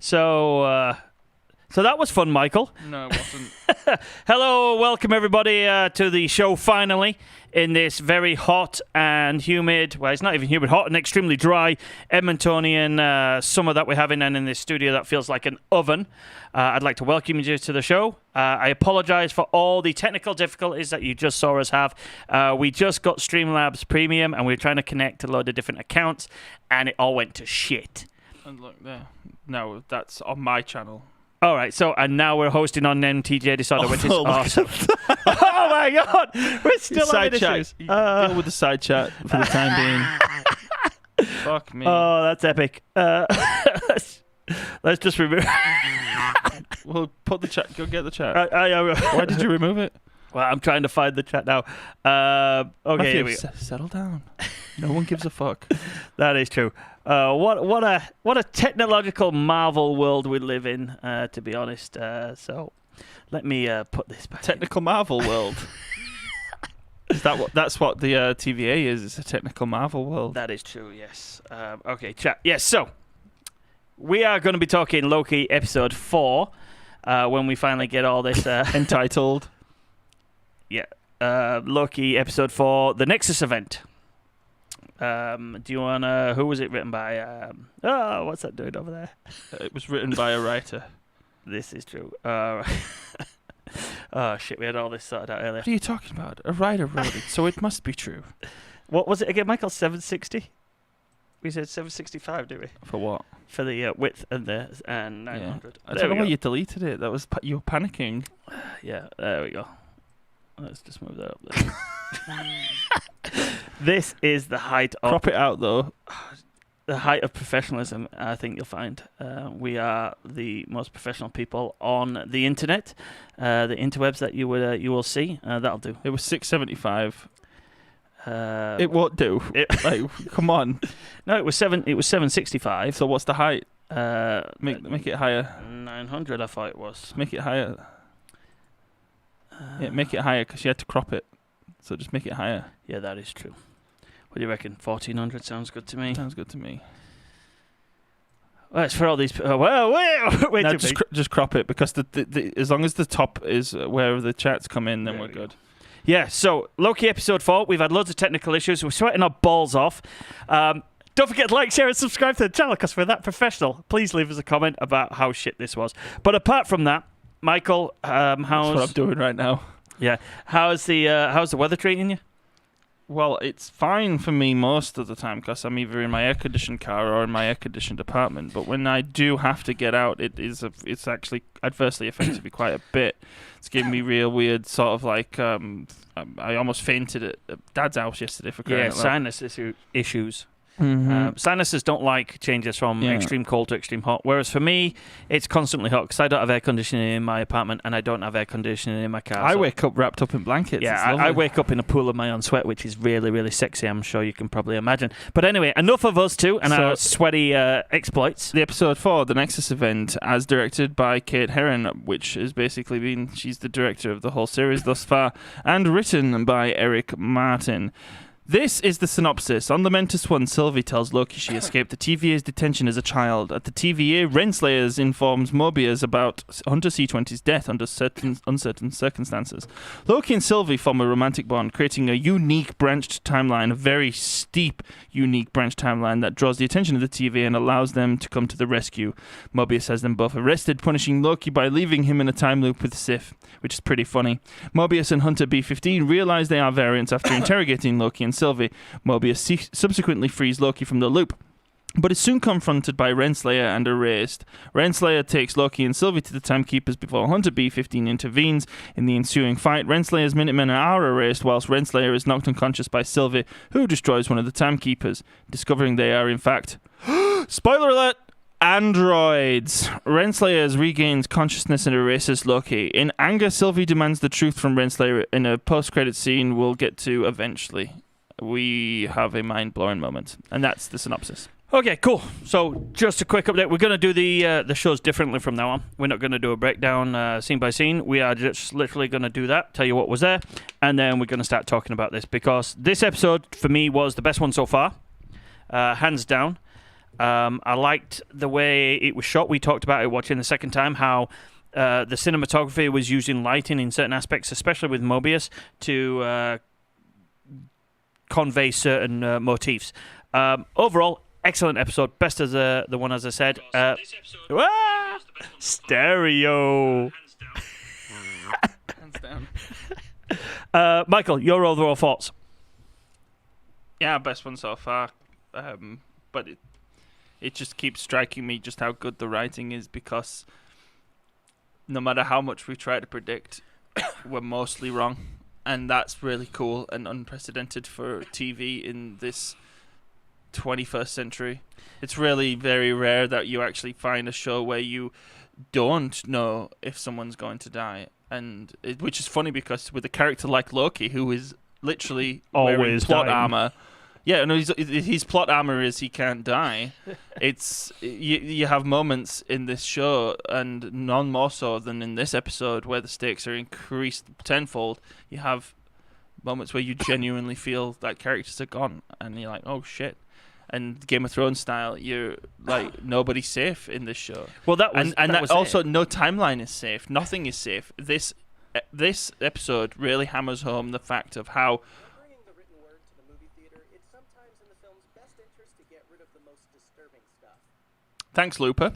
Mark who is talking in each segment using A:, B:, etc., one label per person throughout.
A: So that was fun, Michael.
B: No, it wasn't.
A: Hello, welcome everybody to the show finally in this very hot and humid, well, it's not even humid, hot and extremely dry Edmontonian summer that we're having, and in this studio that feels like an oven. I'd like to welcome you to the show. I apologize for all the technical difficulties that you just saw us have. We just got Streamlabs Premium and we were trying to connect a load of different accounts and it all went to shit.
B: And look there. No, that's on my channel.
A: All right, and now we're hosting on MTJ Disorder, which is awesome. Oh my god, we're still having issues.
B: Deal with the side chat for the time being. Fuck me.
A: Oh, that's epic. Let's just remove.
B: Well, put the chat. Go get the chat.
A: Why
B: did you remove it?
A: Well, I'm trying to find the chat now. Okay, here we go.
B: Settle down. No one gives a fuck.
A: That is true. What a technological marvel world we live in, to be honest. So let me put this back.
B: Technical marvel world. Is that that's what the TVA is? It's a technical marvel world.
A: That is true. Yes. Okay, chat. Yes. So we are going to be talking Loki episode 4 when we finally get all this
B: entitled.
A: Yeah. Loki episode 4, the Nexus event. Do you want to... Who was it written by? What's that doing over there?
B: It was written by a writer.
A: This is true. Oh, shit. We had all this sorted out earlier.
B: What are you talking about? A writer wrote it, so it must be true.
A: What was it again, Michael? 760? We said 765, did we?
B: For what?
A: For the width and 900.
B: Yeah. I don't know why you deleted it. That was you were panicking.
A: Yeah, there we go. Let's just move that up there. This is the height of...
B: Crop it out, though.
A: The height of professionalism, I think you'll find. We are the most professional people on the internet. The interwebs that you will see. That'll do.
B: It was 675. It won't do. Come on.
A: No, it was 765.
B: So what's the height? Make it higher.
A: 900, I thought it was.
B: Make it higher. Yeah, make it higher because you had to crop it. So just make it higher.
A: Yeah, that is true. What do you reckon? 1400 sounds good to me.
B: Sounds good to me.
A: Well, it's for all these... wait
B: no, just crop it because the as long as the top is where the chats come in, then we're good.
A: Yeah, so Loki episode 4, we've had loads of technical issues. We're sweating our balls off. Don't forget to like, share, and subscribe to the channel because we're that professional. Please leave us a comment about how shit this was. But apart from that, Michael, how's...
B: That's what I'm doing right now.
A: Yeah. How's the weather treating you?
B: Well, it's fine for me most of the time because I'm either in my air-conditioned car or in my air-conditioned apartment. But when I do have to get out, it's actually adversely affected me quite a bit. It's giving me real weird sort of like... I almost fainted at Dad's house yesterday for crying out loud.
A: Sinus issues.
B: Mm-hmm.
A: Sinuses don't like changes from extreme cold to extreme hot, whereas for me it's constantly hot because I don't have air conditioning in my apartment and I don't have air conditioning in my car.
B: I wake up wrapped up in blankets.
A: Yeah, I wake up in a pool of my own sweat, which is really, really sexy. I'm sure you can probably imagine. But anyway, enough of us two and our sweaty exploits.
B: The episode 4, the Nexus event, as directed by Kate Herron, which has basically been, she's the director of the whole series thus far, and written by Eric Martin. This is the synopsis. On the Mentis One, Sylvie tells Loki she escaped the TVA's detention as a child. At the TVA, Renslayers informs Mobius about Hunter C20's death under uncertain circumstances. Loki and Sylvie form a romantic bond, creating a unique branched timeline, a very steep, unique branched timeline that draws the attention of the TVA and allows them to come to the rescue. Mobius has them both arrested, punishing Loki by leaving him in a time loop with Sif, which is pretty funny. Mobius and Hunter B-15 realize they are variants after interrogating Loki and Sylvie. Mobius subsequently frees Loki from the loop, but is soon confronted by Renslayer and erased. Renslayer takes Loki and Sylvie to the Timekeepers before Hunter B-15 intervenes. In the ensuing fight, Renslayer's Minutemen are erased whilst Renslayer is knocked unconscious by Sylvie, who destroys one of the Timekeepers, discovering they are in fact... Spoiler alert! Androids. Renslayers regains consciousness and erases Loki. In anger, Sylvie demands the truth from Renslayer in a post-credit scene we'll get to eventually. We have a mind-blowing moment, and that's the synopsis.
A: Okay, cool. So just a quick update. We're going to do the shows differently from now on. We're not going to do a breakdown scene by scene. We are just literally going to do that, tell you what was there, and then we're going to start talking about this because this episode, for me, was the best one so far, hands down. I liked the way it was shot. We talked about it watching the second time, how the cinematography was using lighting in certain aspects, especially with Mobius, to convey certain motifs. Overall, excellent episode. Best as the one, as I said. Stereo.
B: Hands down.
A: Michael, your overall thoughts?
B: Yeah, best one so far. But it just keeps striking me just how good the writing is, because no matter how much we try to predict, we're mostly wrong. And that's really cool and unprecedented for TV in this 21st century. It's really very rare that you actually find a show where you don't know if someone's going to die. And which is funny, because with a character like Loki, who is literally wearing
A: Always
B: plot
A: dying.
B: armor. Yeah, no, his plot armor is he can't die. It's you have moments in this show, and none more so than in this episode, where the stakes are increased tenfold. You have moments where you genuinely feel that characters are gone, and you're like, oh shit. And Game of Thrones style, you're like, nobody's safe in this show.
A: Well, that was
B: and
A: was
B: also
A: it.
B: no timeline is safe. Nothing is safe. This episode really hammers home the fact of how.
C: Bringing the written word to the movie theater, it's sometimes in the film's best interest to get rid of the most disturbing stuff.
B: Thanks, Looper.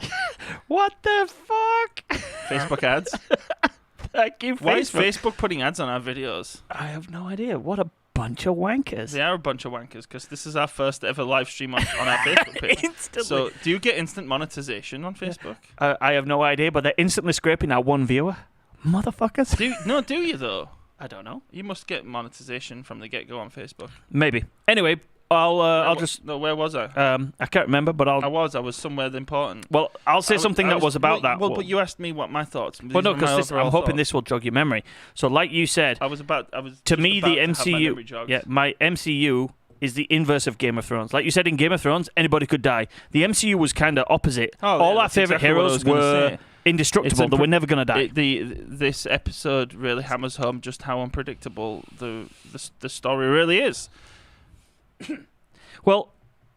A: What the fuck?
B: Facebook ads.
A: Thank you,
B: Why is
A: Facebook.
B: Facebook putting ads on our videos?
A: I have no idea. What a bunch of wankers.
B: They are a bunch of wankers, because this is our first ever live stream on our Facebook page.
A: Instantly.
B: So, do you get instant monetization on Facebook?
A: I have no idea, but they're instantly scraping our one viewer. Motherfuckers.
B: Do you though?
A: I don't know.
B: You must get monetization from the get-go on Facebook.
A: Maybe. Anyway, I'll just.
B: No, where was I?
A: I can't remember, but
B: I was somewhere important.
A: Well, I'll say something that was about that.
B: Well, but you asked me what my thoughts.
A: Well, no, because I'm hoping this will jog your memory. So, like you said,
B: I was
A: to me, the MCU. Yeah, my MCU is the inverse of Game of Thrones. Like you said, in Game of Thrones, anybody could die. The MCU was kind of opposite.
B: Oh,
A: all
B: yeah,
A: our favorite
B: exactly what I
A: heroes
B: was gonna
A: were
B: say.
A: indestructible. They were never going to die.
B: This episode really hammers home just how unpredictable the story really is.
A: Well,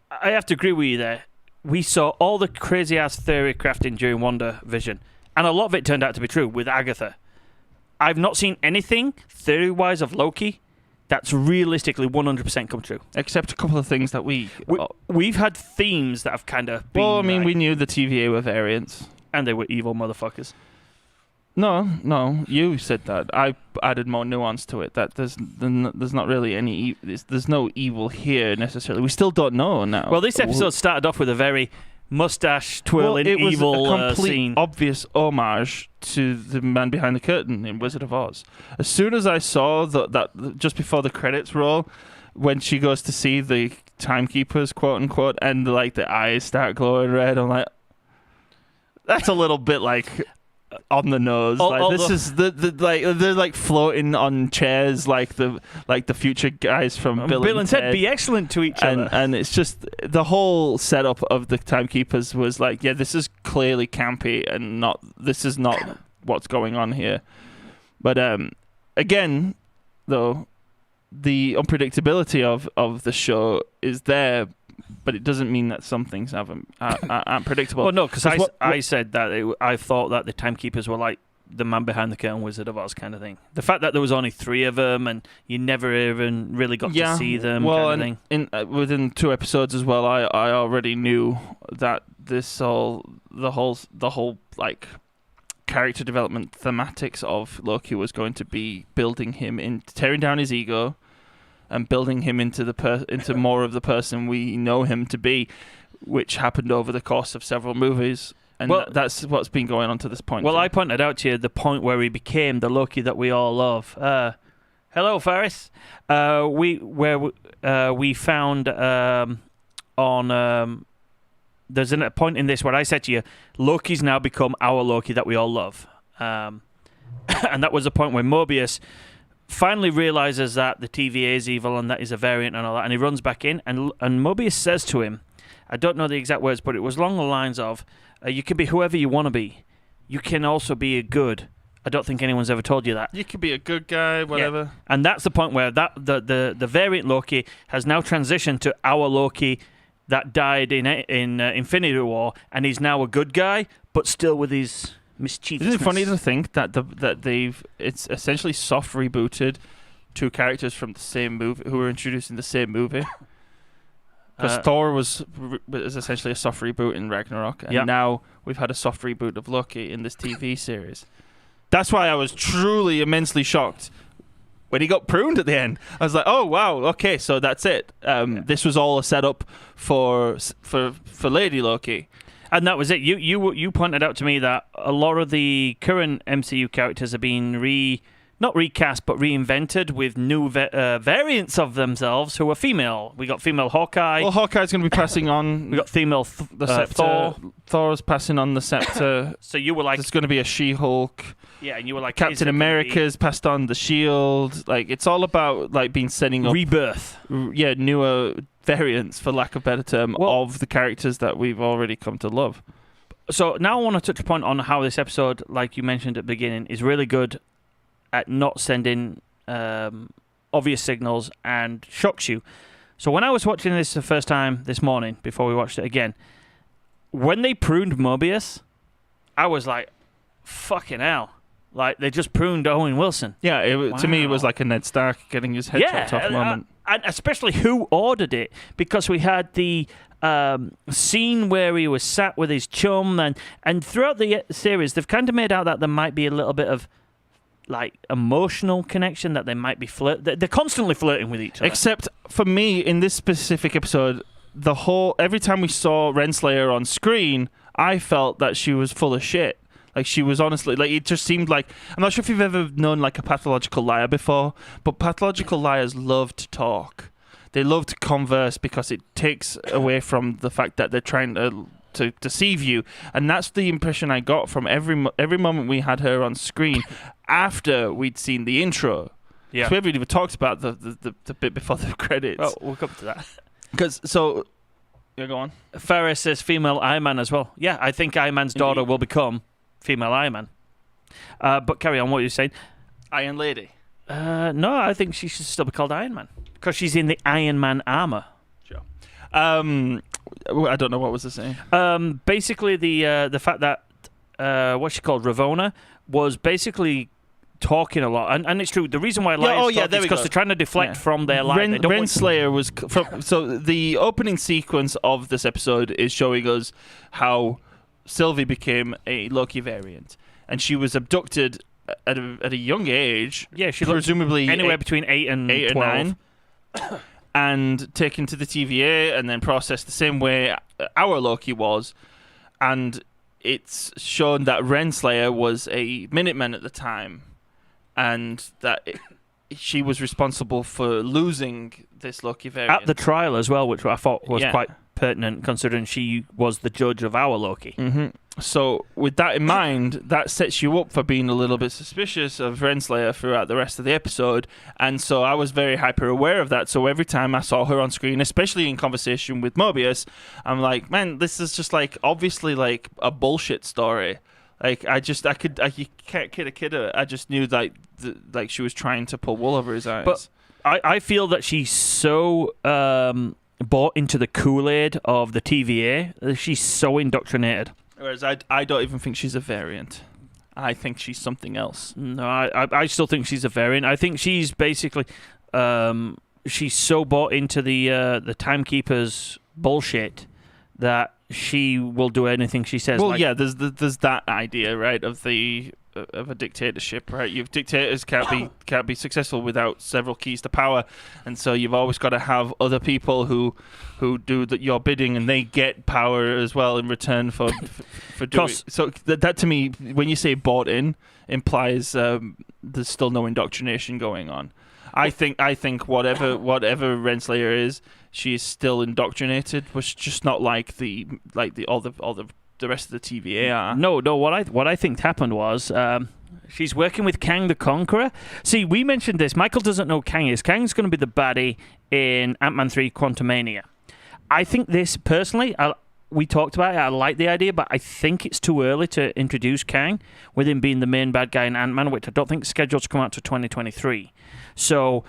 A: I have to agree with you there. We saw all the crazy-ass theory crafting during WandaVision, and a lot of it turned out to be true with Agatha. I've not seen anything, theory-wise, of Loki that's realistically 100% come true.
B: Except a couple of things that
A: We've had themes that have kind of been...
B: Well, I mean,
A: right,
B: we knew the TVA were variants.
A: and they were evil motherfuckers.
B: No, you said that. I added more nuance to it. That there's not really any. There's no evil here necessarily. We still don't know now.
A: Well, this episode started off with a very mustache twirling
B: it was
A: evil
B: a complete
A: scene.
B: obvious homage to the man behind the curtain in Wizard of Oz. As soon as I saw that just before the credits roll, when she goes to see the timekeepers, quote unquote, and like the eyes start glowing red, I'm like, that's a little bit like on the nose. This is the they're like floating on chairs like the future guys from Bill and Ted.
A: Be excellent to each other.
B: And it's just the whole setup of the timekeepers was like, yeah, this is clearly campy and this is not what's going on here. But again, though, the unpredictability of the show is there, but it doesn't mean that some things aren't predictable.
A: Well, no, because I said that I thought that the timekeepers were like the man behind the curtain, Wizard of Oz kind of thing. The fact that there was only 3 of them and you never even really got to see them, kind of thing.
B: Within 2 episodes as well, I already knew that the whole like character development thematics of Loki was going to be building him in, tearing down his ego, and building him into more of the person we know him to be, which happened over the course of several movies. And that's what's been going on to this point.
A: Well, I pointed out to you the point where he became the Loki that we all love. Hello, Faris. We found on... there's a point in this where I said to you, Loki's now become our Loki that we all love. And that was a point where Mobius finally realizes that the TVA is evil and that he's a variant and all that, and he runs back in, and Mobius says to him, I don't know the exact words, but it was along the lines of, you can be whoever you want to be. You can also be a good. I don't think anyone's ever told you that.
B: You could be a good guy, whatever.
A: Yeah. And that's the point where the variant Loki has now transitioned to our Loki that died in Infinity War, and he's now a good guy, but still with his mischievousness.
B: Isn't it funny to think that it's essentially soft rebooted two characters from the same movie who were introduced in the same movie? Because Thor was essentially a soft reboot in Ragnarok, and now we've had a soft reboot of Loki in this TV series. That's why I was truly immensely shocked when he got pruned at the end. I was like, oh wow, okay, so that's it. This was all a setup for Lady Loki.
A: And that was it. You pointed out to me that a lot of the current MCU characters are being not recast, but reinvented with new variants of themselves who are female. We got female Hawkeye.
B: Well, Hawkeye's going to be passing on.
A: We got female
B: the scepter.
A: Thor.
B: Thor's passing on the scepter.
A: So you were like,
B: there's going to be a She-Hulk.
A: Yeah, and you were like,
B: Captain America's passed on the shield. Like, it's all about like setting up
A: rebirth.
B: Newer variants, for lack of a better term, of the characters that we've already come to love.
A: So now I want to touch upon on how this episode, like you mentioned at the beginning, is really good at not sending obvious signals and shocks you. So when I was watching this the first time this morning, before we watched it again, when they pruned Mobius, I was like, fucking hell. Like, they just pruned Owen Wilson.
B: Yeah, to me, it was like a Ned Stark getting his head chopped off moment.
A: And especially who ordered it, because we had the scene where he was sat with his chum, and throughout the series, they've kind of made out that there might be a little bit of like emotional connection, that they might be they're constantly flirting with each other.
B: Except for me, in this specific episode, every time we saw Renslayer on screen, I felt that she was full of shit. Like, she was honestly, like, it just seemed like, I'm not sure if you've ever known like a pathological liar before, but pathological liars love to talk. They love to converse because it takes away from the fact that they're trying to deceive you, and that's the impression I got from every moment we had her on screen after we'd seen the intro.
A: Yeah,
B: so we haven't even talked about the bit before the credits.
A: Oh, we'll come to that.
B: Yeah, go on.
A: Ferris says female Iron Man as well. Yeah, I think Iron Man's daughter will become female Iron Man. But carry on, what you're saying.
B: Iron Lady.
A: No, I think she should still be called Iron Man because she's in the Iron Man armor.
B: Sure. I don't know what was the saying.
A: Basically, the fact that what's she called, Ravonna, was basically talking a lot, and it's true. The reason why liars talk is because they're trying to deflect from their lie.
B: Renslayer was so the opening sequence of this episode is showing us how Sylvie became a Loki variant, and she was abducted at a young age.
A: Yeah, she
B: presumably
A: anywhere between 8 and 12.
B: Or 9, and taken to the TVA and then processed the same way our Loki was, and it's shown that Renslayer was a Minuteman at the time, and that she was responsible for losing this Loki variant
A: at the trial as well, which I thought was quite pertinent considering she was the judge of our Loki.
B: Mm-hmm. So with that in mind, that sets you up for being a little bit suspicious of Renslayer throughout the rest of the episode, and so I was very hyper aware of that. So every time I saw her on screen, especially in conversation with Mobius, I'm like, man, this is just like obviously like a bullshit story. Like you can't kid a kidder. I just knew like she was trying to pull wool over his eyes.
A: But I feel that she's so bought into the Kool-Aid of the TVA. She's so indoctrinated.
B: Whereas I don't even think she's a variant. I think she's something else.
A: No, I still think she's a variant. I think she's basically she's so bought into the Timekeeper's bullshit that she will do anything she says.
B: Well, yeah, there's that idea, right, of a dictatorship, right? Dictators can't be successful without several keys to power, and so you've always got to have other people who do your bidding, and they get power as well in return for doing. So that to me, when you say bought in, implies there's still no indoctrination going on. I think whatever Renslayer is, she is still indoctrinated, but just not like all the rest of the TVA are.
A: No. What I think happened was she's working with Kang the Conqueror. See, we mentioned this. Michael doesn't know Kang is. Kang's going to be the baddie in Ant-Man 3: Quantumania. I think this personally. We talked about it. I like the idea, but I think it's too early to introduce Kang with him being the main bad guy in Ant-Man, which I don't think is scheduled to come out to 2023. So,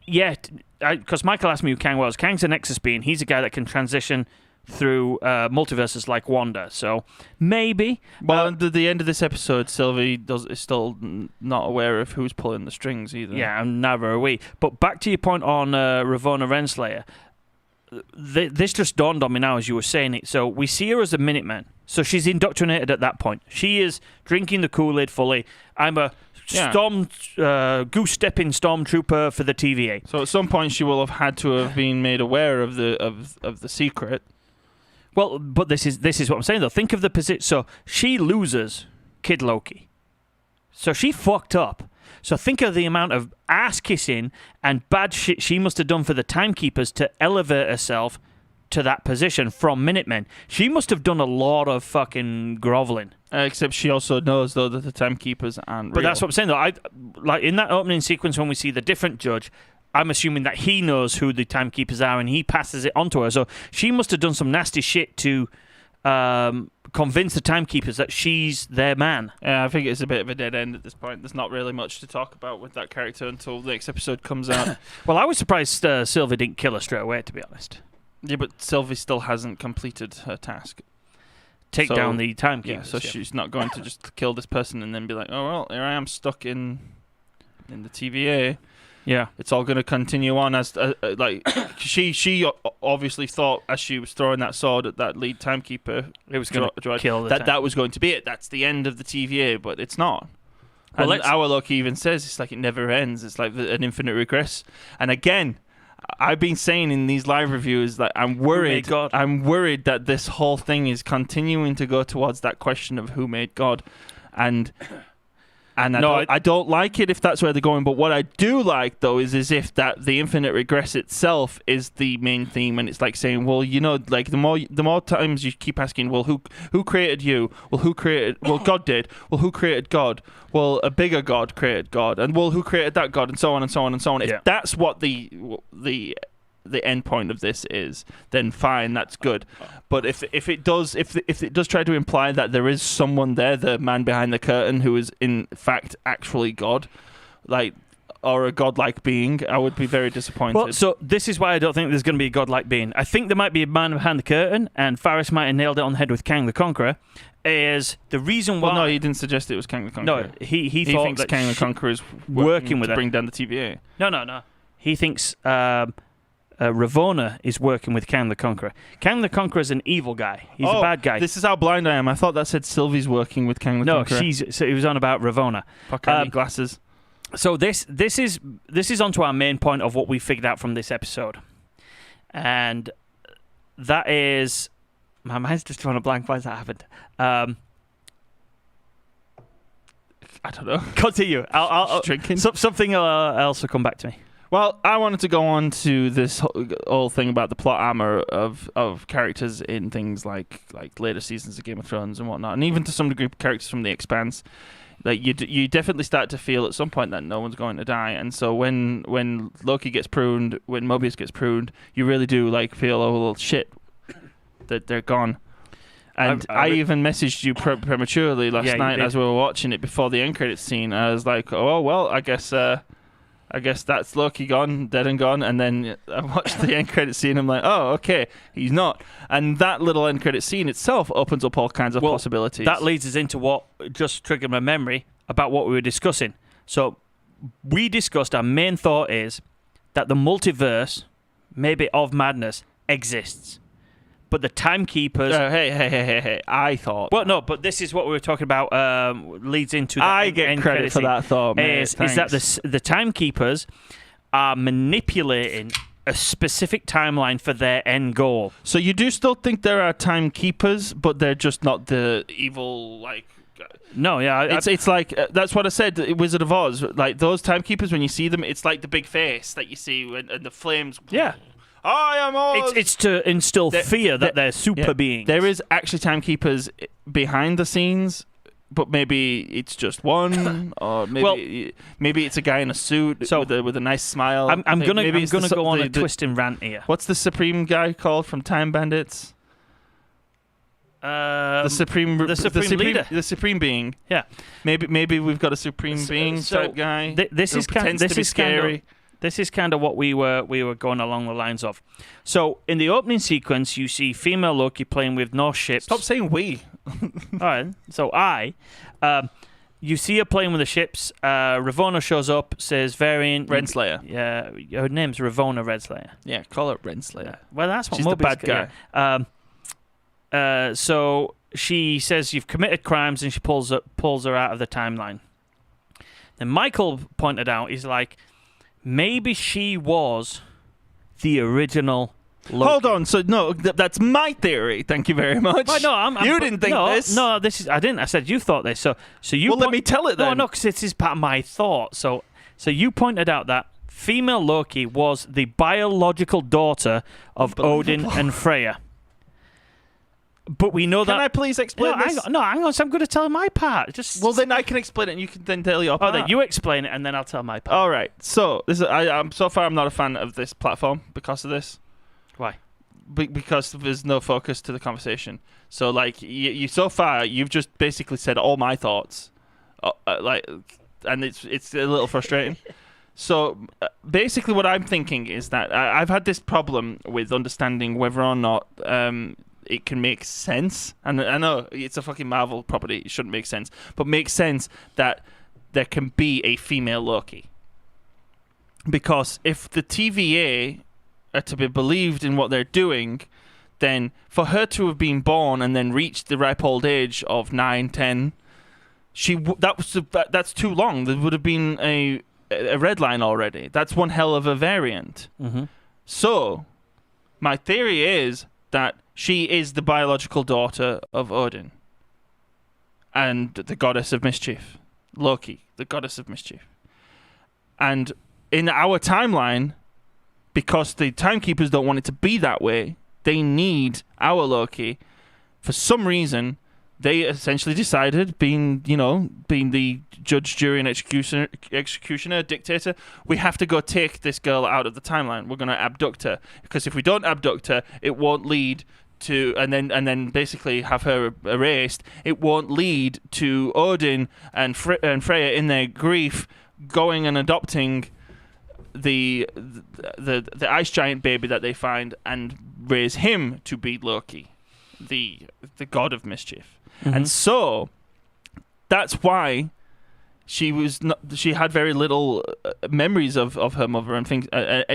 A: yeah, because Michael asked me who Kang was. Kang's a Nexus being. He's a guy that can transition through multiverses like Wanda. So maybe.
B: Well, at the end of this episode, Sylvie is still not aware of who's pulling the strings either.
A: Yeah, and neither are we. But back to your point on Ravonna Renslayer. This just dawned on me now as you were saying it. So we see her as a Minuteman. So she's indoctrinated at that point. She is drinking the Kool-Aid fully. I'm a goose-stepping stormtrooper for the TVA.
B: So at some point she will have had to have been made aware of the secret.
A: Well, but this is what I'm saying though. Think of the position. So she loses Kid Loki. So she fucked up. So think of the amount of ass kissing and bad shit she must have done for the Timekeepers to elevate herself to that position from Minutemen. She must have done a lot of fucking groveling.
B: Except she also knows though that the Timekeepers aren't
A: But
B: real.
A: that's what I'm saying though. I like in that opening sequence when we see the different judge, I'm assuming that he knows who the Timekeepers are and he passes it on to her. So she must have done some nasty shit to convince the Timekeepers that she's their man.
B: Yeah, I think it's a bit of a dead end at this point. There's not really much to talk about with that character until the next episode comes out.
A: Well, I was surprised Sylvie didn't kill her straight away, to be honest.
B: Yeah, but Sylvie still hasn't completed her task.
A: Take down the Timekeepers.
B: Yeah, so she's not going to just kill this person and then be like, oh, well, here I am stuck in the TVA.
A: Yeah.
B: It's all going to continue on as, like, she obviously thought as she was throwing that sword at that lead Timekeeper,
A: It was going to kill the
B: that was going to be it. That's the end of the TVA, but it's not.
A: Well,
B: And our Loki even says it's like it never ends. It's like an infinite regress. And again, I've been saying in these live reviews that I'm worried.
A: God?
B: I'm worried that this whole thing is continuing to go towards that question of who made God, and I don't like it if that's where they're going. But what I do like though is if that the infinite regress itself is the main theme, and it's like saying, well, you know, like the more times you keep asking, well, who created you? Well, God did. Well, who created God? Well, a bigger God created God, and well, who created that God, and so on and so on and so on. If that's what the end point of this is, then fine, that's good. But if it does try to imply that there is someone there, the man behind the curtain, who is in fact actually God, like, or a godlike being, I would be very disappointed.
A: Well, so this is why I don't think there's going to be a godlike being. I think there might be a man behind the curtain, and Faris might have nailed it on the head with Kang the Conqueror. Is the reason why?
B: Well, no, he didn't suggest it was Kang the Conqueror.
A: No, he thought
B: thinks
A: that
B: Kang the Conqueror is
A: working with
B: to
A: her.
B: bring down the TVA.
A: No. He thinks Ravonna is working with Kang the Conqueror. Kang the Conqueror is an evil guy. He's a bad guy.
B: This is how blind I am. I thought that said Sylvie's working with Kang the Conqueror.
A: No, so he was on about Ravonna.
B: Fuck, I need glasses.
A: So this is onto our main point of what we figured out from this episode, and that is, my mind's just drawing a blank. Why has that happened?
B: I don't know.
A: Continue. I'll
B: drinking.
A: Something else will come back to me.
B: Well, I wanted to go on to this whole thing about the plot armor of characters in things like later seasons of Game of Thrones and whatnot, and even to some degree characters from The Expanse. Like you definitely start to feel at some point that no one's going to die, and so when Loki gets pruned, when Mobius gets pruned, you really do like feel, oh well, shit, that they're gone. And I even messaged you prematurely last night as we were watching it before the end credits scene. I was like, oh well, I guess that's Loki gone, dead and gone. And then I watched the end credit scene. I'm like, oh, okay, he's not. And that little end credit scene itself opens up all kinds of possibilities.
A: That leads us into what just triggered my memory about what we were discussing. So we discussed our main thought is that the multiverse, maybe of madness, exists. But the Timekeepers...
B: Hey, I thought...
A: Well, no, but this is what we were talking about, leads into...
B: I get credit for that thought, mate.
A: Is that the Timekeepers are manipulating a specific timeline for their end goal.
B: So you do still think there are Timekeepers, but they're just not the evil, like...
A: No, yeah.
B: It's like, that's what I said, Wizard of Oz. Like, those Timekeepers, when you see them, it's like the big face that you see and the flames...
A: Yeah.
B: I am Oz.
A: It's to instill fear that they're super beings.
B: There is actually Timekeepers behind the scenes, but maybe it's just one, or maybe it's a guy in a suit with a nice smile.
A: I'm gonna go on a twisting rant here.
B: What's the Supreme guy called from Time Bandits? The Supreme Leader, the Supreme Being.
A: Yeah,
B: maybe we've got a Supreme Being type guy.
A: This is
B: scary.
A: This is kind of what we were going along the lines of. So in the opening sequence, you see female Loki playing with no ships.
B: Stop saying we.
A: All right. So you see her playing with the ships. Ravonna shows up, says variant.
B: Renslayer.
A: Yeah, her name's Ravonna Renslayer.
B: Yeah, call her Renslayer.
A: Well, that's what
B: She's the bad guy.
A: So she says you've committed crimes, and she pulls her out of the timeline. Then Michael pointed out, he's like, maybe she was the original Loki.
B: Hold on. So no, that's my theory. Thank you very much.
A: Well, no,
B: you didn't think this.
A: No, I didn't. I said you thought this. So you.
B: Well, let me tell it then.
A: No, because it is part of my thought. So you pointed out that female Loki was the biological daughter of Odin and Freya. But we know that.
B: Can I please explain this?
A: Hang on. So I'm going to tell my part.
B: Well, then I can explain it, and you can then tell your part.
A: Then you explain it, and then I'll tell my part.
B: All right. So I'm so far I'm not a fan of this platform because of this.
A: Why?
B: Because there's no focus to the conversation. So like you so far you've just basically said all my thoughts, and it's a little frustrating. So basically, what I'm thinking is that I've had this problem with understanding whether or not it can make sense. And I know it's a fucking Marvel property; it shouldn't make sense, but makes sense that there can be a female Loki. Because if the TVA are to be believed in what they're doing, then for her to have been born and then reached the ripe old age of 9, 10, that's too long. There would have been a red line already. That's one hell of a variant.
A: Mm-hmm.
B: So, my theory is that she is the biological daughter of Odin and the goddess of mischief, Loki, the goddess of mischief. And in our timeline, because the timekeepers don't want it to be that way, they need our Loki. For some reason, they essentially decided, being the judge, jury, and executioner, dictator, we have to go take this girl out of the timeline. We're going to abduct her, because if we don't abduct her, it won't lead to, and then basically have her erased. It won't lead to Odin and Freya in their grief going and adopting the ice giant baby that they find and raise him to be Loki, the god of mischief.
A: Mm-hmm.
B: And so that's why she had very little memories of her mother and things.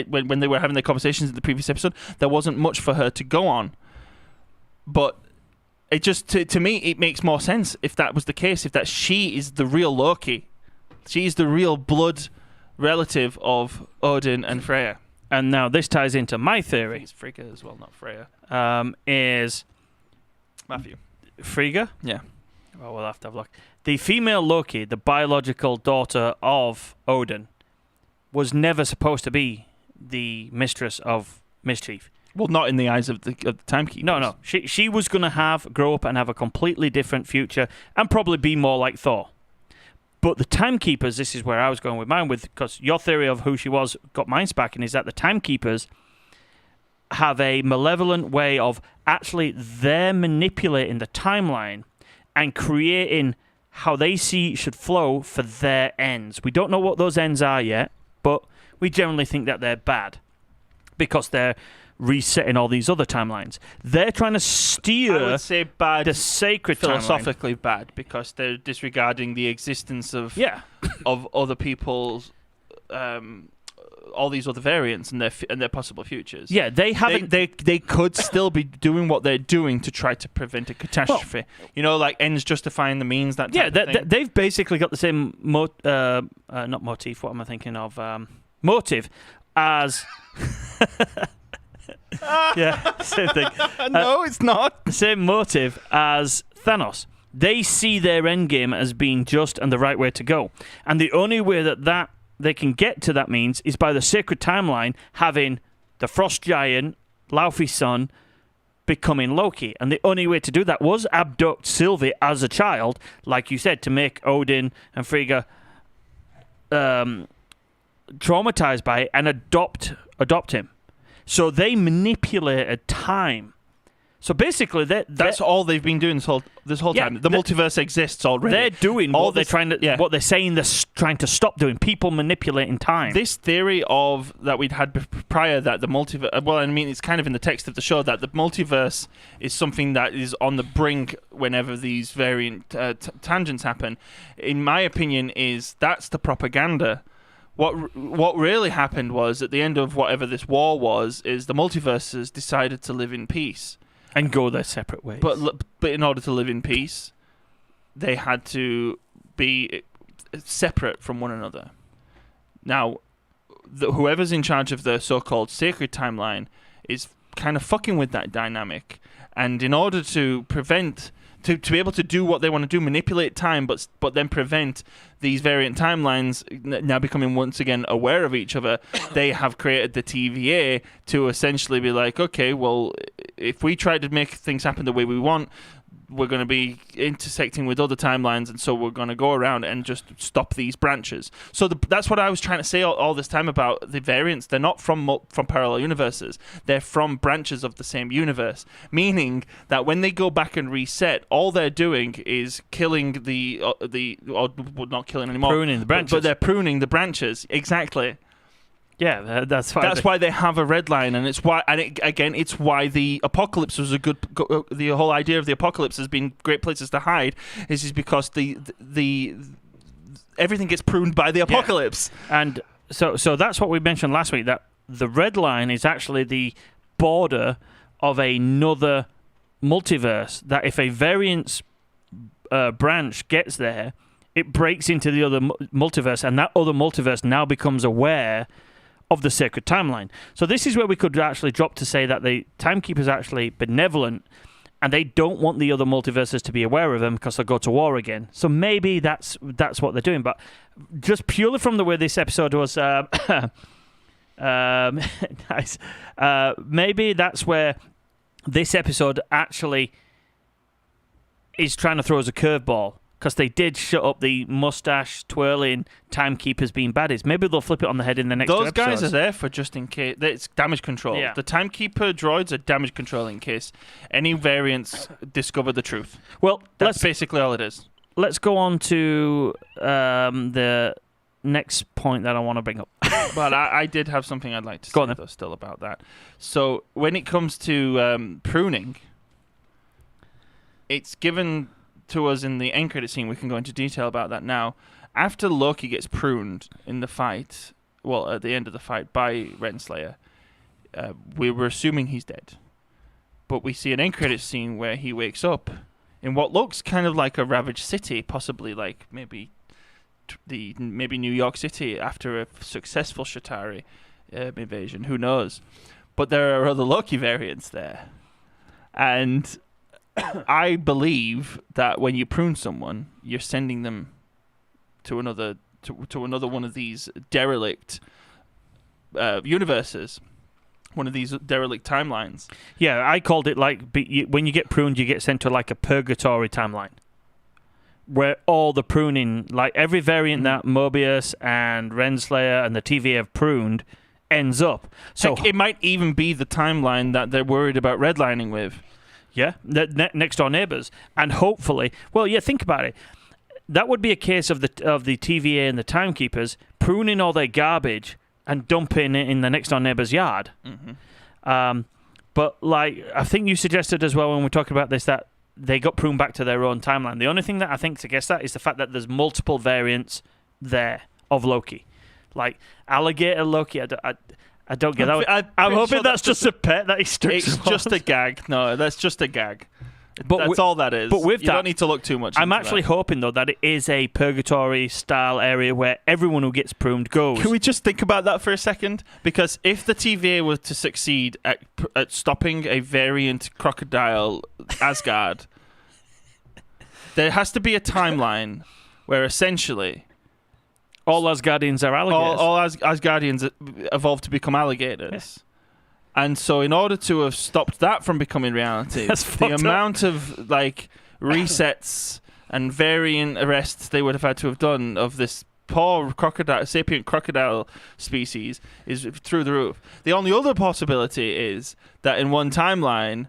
B: When they were having their conversations in the previous episode, there wasn't much for her to go on. But it just to me it makes more sense if that was the case, if that she is the real Loki, she's the real blood relative of Odin and Freya.
A: And now this ties into my theory.
B: It's Frigga as well, not Freya.
A: Is
B: Matthew.
A: Frigga?
B: Yeah.
A: Well, we'll have to have a look. The female Loki, the biological daughter of Odin, was never supposed to be the mistress of mischief.
B: Well, not in the eyes of the timekeepers.
A: No. She was going to grow up and have a completely different future and probably be more like Thor. But the timekeepers, this is where I was going with mine, because your theory of who she was got mine sparking, is that the timekeepers have a malevolent way of actually they're manipulating the timeline and creating how they see it should flow for their ends. We don't know what those ends are yet, but we generally think that they're bad because they're resetting all these other timelines. They're trying to steer,
B: I would say bad,
A: the sacred
B: philosophically
A: timeline.
B: Bad, because they're disregarding the existence of of other people's all these other variants and their possible futures.
A: Yeah, they haven't.
B: They could still be doing what they're doing to try to prevent a catastrophe. Well, like ends justifying the means. That type of thing.
A: They've basically got the same not motif. What am I thinking of? Motive as. Yeah, same thing.
B: No, it's not.
A: Same motive as Thanos. They see their endgame as being just and the right way to go. And the only way that they can get to that means is by the sacred timeline having the frost giant, Laufey's son, becoming Loki. And the only way to do that was abduct Sylvie as a child, like you said, to make Odin and Frigga traumatized by it and adopt him. So they manipulated time So basically,
B: that's all they've been doing this whole time. The multiverse exists already.
A: They're doing what they're trying to, what they're saying they're trying to stop doing. People manipulating time.
B: This theory that we'd had prior, that the multiverse. Well, I mean, it's kind of in the text of the show that the multiverse is something that is on the brink whenever these variant tangents happen. In my opinion, that's the propaganda. What really happened was, at the end of whatever this war was, is the multiverses decided to live in peace.
A: And go their separate ways.
B: But in order to live in peace, they had to be separate from one another. Now, whoever's in charge of the so-called sacred timeline is kind of fucking with that dynamic. And in order to prevent... To be able to do what they want to do, manipulate time, but then prevent these variant timelines now becoming once again aware of each other, they have created the TVA to essentially be like, okay, well, if we try to make things happen the way we want, we're going to be intersecting with other timelines, and so we're going to go around and just stop these branches. So that's what I was trying to say all this time about the variants. They're not from parallel universes. They're from branches of the same universe, meaning that when they go back and reset, all they're doing is killing not killing anymore.
A: Pruning the branches.
B: But they're pruning the branches. Exactly.
A: Yeah, that's why.
B: That's why they have a red line, and it's why. And it's why the apocalypse was a good. The whole idea of the apocalypse has been great places to hide. Is because the everything gets pruned by the apocalypse.
A: Yeah. And so that's what we mentioned last week. That the red line is actually the border of another multiverse. That if a variance branch gets there, it breaks into the other multiverse, and that other multiverse now becomes aware of the sacred timeline. So this is where we could actually drop to say that the Timekeeper's actually benevolent, and they don't want the other multiverses to be aware of them because they'll go to war again. So maybe that's what they're doing. But just purely from the way this episode was, nice. Maybe that's where this episode actually is trying to throw us a curveball. Because they did shut up the mustache-twirling timekeepers being baddies. Maybe they'll flip it on the head in the next two episodes.
B: Those guys are there for just in case. It's damage control.
A: Yeah.
B: The timekeeper droids are damage control in case any variants discover the truth.
A: Well,
B: that's basically all it is.
A: Let's go on to the next point that I want to bring up.
B: But I did have something I'd like to say, though, still about that. So when it comes to pruning, it's given to us in the end credit scene. We can go into detail about that now. After Loki gets pruned in the fight, well, at the end of the fight by Renslayer, we were assuming he's dead. But we see an end credit scene where he wakes up in what looks kind of like a ravaged city, possibly like maybe New York City after a successful Shatari invasion. Who knows? But there are other Loki variants there, and I believe that when you prune someone, you're sending them to another one of these derelict universes, one of these derelict timelines.
A: Yeah, I called it like when you get pruned, you get sent to like a purgatory timeline, where all the pruning, like every variant that Mobius and Renslayer and the TVA have pruned, ends up. So
B: it might even be the timeline that they're worried about redlining with.
A: Yeah, next door neighbors, and hopefully, well, yeah, think about it. That would be a case of the TVA and the timekeepers pruning all their garbage and dumping it in the next door neighbor's yard. Mm-hmm. But like I think you suggested as well when we talked about this that they got pruned back to their own timeline. The only thing that I think to guess that is the fact that there's multiple variants there of Loki, like alligator Loki. I don't get that. I'm hoping that's just a pet that he strips.
B: It's just a gag. No, that's just a gag.
A: But
B: that's all that is.
A: But with
B: you don't need to look too much.
A: I'm actually hoping though that it is a purgatory style area where everyone who gets pruned goes.
B: Can we just think about that for a second? Because if the TVA were to succeed at stopping a variant crocodile Asgard, there has to be a timeline where essentially
A: all Asgardians are alligators.
B: All Asgardians evolve to become alligators.
A: Yes.
B: And so in order to have stopped that from becoming reality, the amount of like resets and variant arrests they would have had to have done of this poor sapient crocodile species is through the roof. The only other possibility is that in one timeline,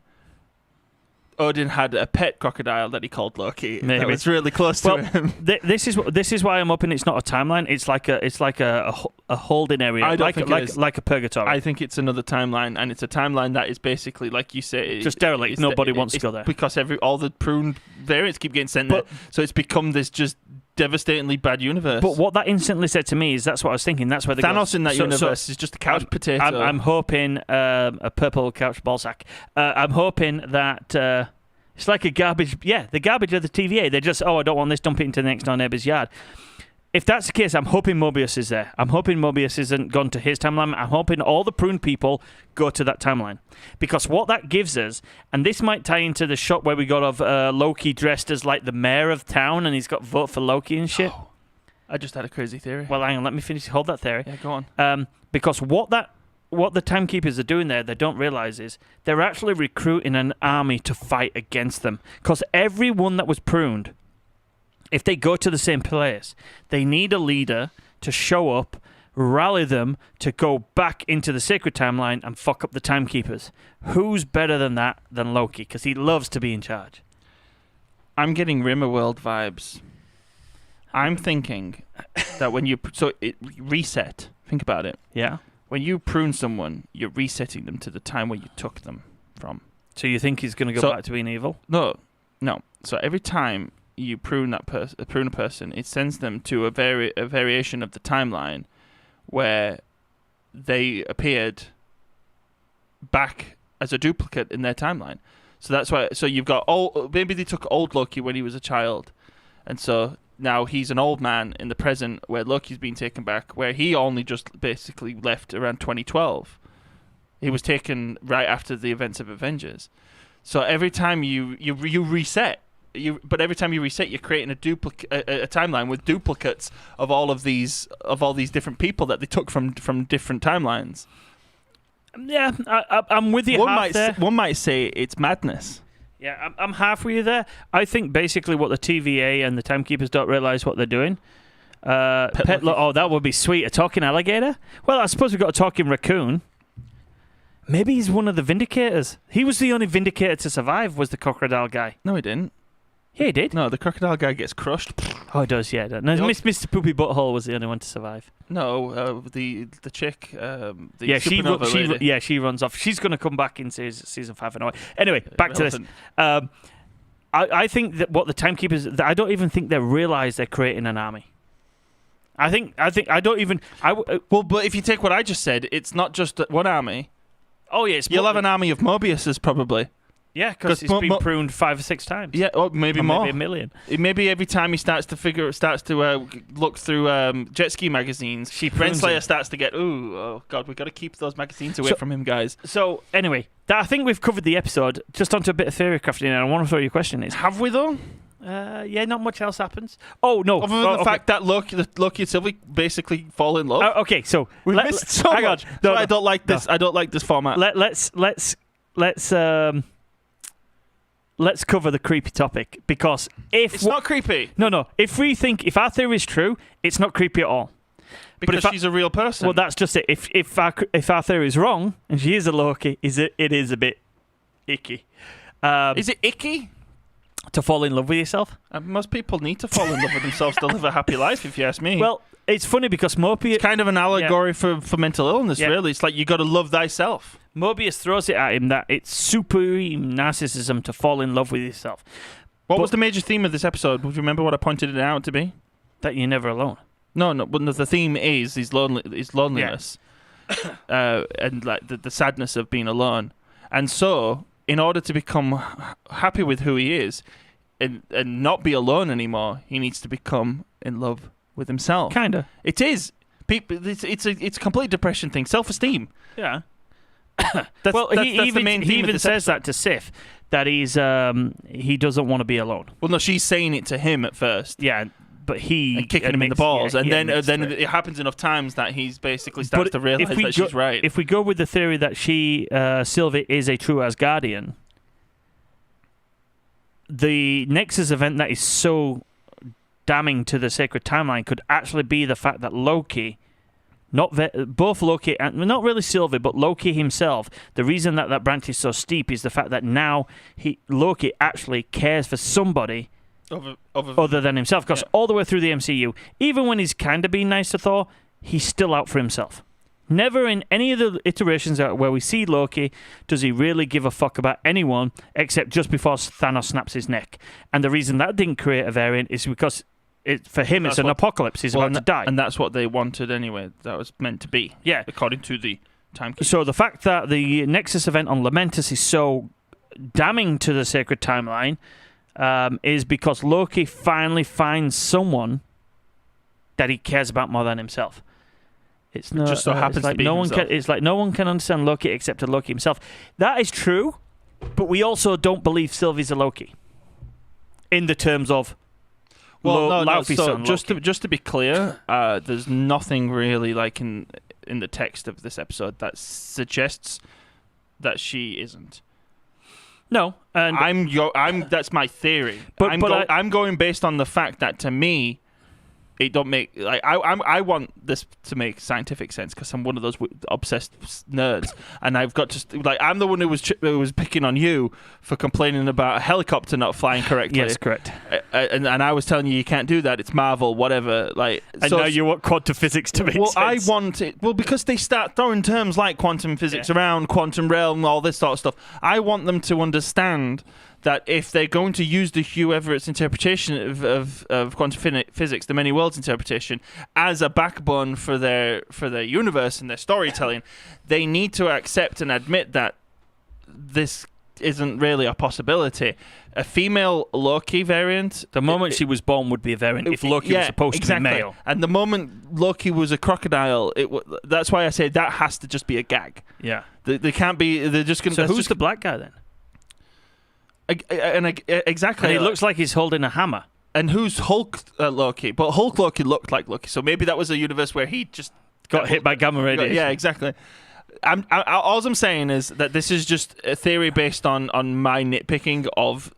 B: Odin had a pet crocodile that he called Loki.
A: Maybe.
B: That was really close to him.
A: This is why I'm hoping it's not a timeline. It's like a holding area.
B: I don't think it is.
A: Like a purgatory.
B: I think it's another timeline, and it's a timeline that is basically, like you say,
A: just derelict. Nobody wants to go there
B: because all the pruned variants keep getting sent there. So it's become this just devastatingly bad universe.
A: But what that instantly said to me is that's what I was thinking. That's where
B: Thanos in that universe is just a couch potato.
A: I'm hoping a purple couch ballsack. I'm hoping that it's like a garbage. Yeah, the garbage of the TVA. They're just I don't want this. Dump it into the next door neighbour's yard. If that's the case, I'm hoping Mobius is there. I'm hoping Mobius isn't gone to his timeline. I'm hoping all the pruned people go to that timeline. Because what that gives us, and this might tie into the shot where we got of Loki dressed as like the mayor of town and he's got vote for Loki and shit.
B: Oh, I just had a crazy theory.
A: Well, hang on, let me finish. Hold that theory.
B: Yeah, go on.
A: Because what the timekeepers are doing there, they don't realise is they're actually recruiting an army to fight against them. Because everyone that was pruned, if they go to the same place, they need a leader to show up, rally them to go back into the sacred timeline and fuck up the timekeepers. Who's better than that than Loki? Because he loves to be in charge.
B: I'm getting Rimmerworld vibes. I'm thinking that when you reset, think about it.
A: Yeah.
B: When you prune someone, you're resetting them to the time where you took them from.
A: So you think he's going to go back to being evil?
B: No. So every time you prune a person, it sends them to a variation of the timeline where they appeared back as a duplicate in their timeline. So that's why. So you've got maybe they took old Loki when he was a child, and so now he's an old man in the present where Loki's been taken back, where he only just basically left around 2012. He was taken right after the events of Avengers. So every time you reset. But every time you reset, you're creating a timeline with duplicates of all these different people that they took from different timelines.
A: Yeah, I'm with you.
B: One might say it's madness.
A: Yeah, I'm half with you there. I think basically what the TVA and the timekeepers don't realise what they're doing. That would be sweet. A talking alligator? Well, I suppose we've got a talking raccoon. Maybe he's one of the Vindicators. He was the only Vindicator to survive, was the crocodile guy.
B: No, he didn't.
A: Yeah, he did.
B: No, the crocodile guy gets crushed.
A: Oh, he does, yeah. No, Mr. Poopy Butthole was the only one to survive.
B: No, the chick,
A: she runs off. She's going to come back in season 5 anyway. Anyway, back to this. I think that what the timekeepers, I don't even think they realise they're creating an army. I don't even.
B: But if you take what I just said, it's not just one army.
A: Oh yeah,
B: you'll have an army of Mobiuses probably.
A: Yeah, because he's been pruned 5 or 6 times.
B: Yeah, or maybe more.
A: Maybe a million.
B: Maybe every time he starts to look through jet ski magazines, Renslayer starts to get, oh God, we've got to keep those magazines away from him, guys.
A: So anyway, I think we've covered the episode. Just onto a bit of theory crafting, and I want to throw you a question.
B: Have we though?
A: Yeah, not much else happens. Oh no!
B: Other than the fact that Loki and Sylvie basically fall in love.
A: Okay, so
B: we missed so much. I don't like this. I don't like this format.
A: Let's cover the creepy topic, because
B: it's not creepy.
A: No. If our theory is true, it's not creepy at all.
B: Because she's a real person.
A: Well, that's just it. If our theory is wrong and she is a Loki, it is a bit icky.
B: Is it icky?
A: To fall in love with yourself?
B: Most people need to fall in love with themselves to live a happy life, if you ask me.
A: Well, it's funny because Mobius...
B: It's kind of an allegory for mental illness, really. It's like you got to love thyself.
A: Mobius throws it at him that it's supreme narcissism to fall in love with yourself.
B: What was the major theme of this episode? Do you remember what I pointed it out to be?
A: That you're never alone.
B: No. But the theme is loneliness, and like the sadness of being alone. And so, in order to become happy with who he is, and not be alone anymore, he needs to become in love with himself.
A: Kinda.
B: It is. It's a complete depression thing. Self-esteem.
A: Yeah.
B: That's the main theme.
A: He even says that to Sif, that he doesn't want to be alone.
B: Well, no, she's saying it to him at first.
A: Yeah, but and
B: kicking him in the balls, and then it happens enough times that he's basically starts to realize that she's right.
A: If we go with the theory that Sylvie is a true Asgardian, the Nexus event that is so damning to the sacred timeline could actually be the fact that Loki both Loki and not really Sylvie, but Loki himself. The reason that branch is so steep is the fact that now Loki actually cares for somebody other than himself. Because all the way through the MCU, even when he's kind of being nice to Thor, he's still out for himself. Never in any of the iterations where we see Loki does he really give a fuck about anyone except just before Thanos snaps his neck. And the reason that didn't create a variant is because for him it's an apocalypse. He's about to die.
B: And that's what they wanted anyway. That was meant to be.
A: Yeah.
B: According to the timekeeper.
A: So the fact that the Nexus event on Lamentus is so damning to the sacred timeline is because Loki finally finds someone that he cares about more than himself. It's not,
B: just so happens to be himself.
A: It's like no one can understand Loki except for Loki himself. That is true, but we also don't believe Sylvie's a Loki. In the terms of Laufey's son,
B: just to be clear, there's nothing really like in the text of this episode that suggests that she isn't.
A: No,
B: and that's my theory. But I'm going based on the fact that to me, it don't make like I want this to make scientific sense because I'm one of those obsessed nerds, and I've got to like I'm the one who was picking on you for complaining about a helicopter not flying correctly.
A: Yes, correct.
B: And I was telling you can't do that. It's Marvel, whatever. Like,
A: and now you want quantum physics to make sense.
B: I want it. Well, because they start throwing terms like quantum physics around, quantum realm, all this sort of stuff. I want them to understand that if they're going to use the Hugh Everett's interpretation of quantum physics, the many worlds interpretation, as a backbone for their universe and their storytelling, they need to accept and admit that this isn't really a possibility. A female Loki variant,
A: the moment she was born, would be a variant if Loki was supposed to be male.
B: And the moment Loki was a crocodile, that's why I say that has to just be a gag.
A: Yeah,
B: they can't be. They're just going.
A: So who's the black guy then?
B: Exactly.
A: And he looks like he's holding a hammer.
B: And who's Hulk Loki? But Hulk Loki looked like Loki, so maybe that was a universe where he just
A: got hit by gamma radiation.
B: Yeah, exactly. All I'm saying is that this is just a theory based on my nitpicking of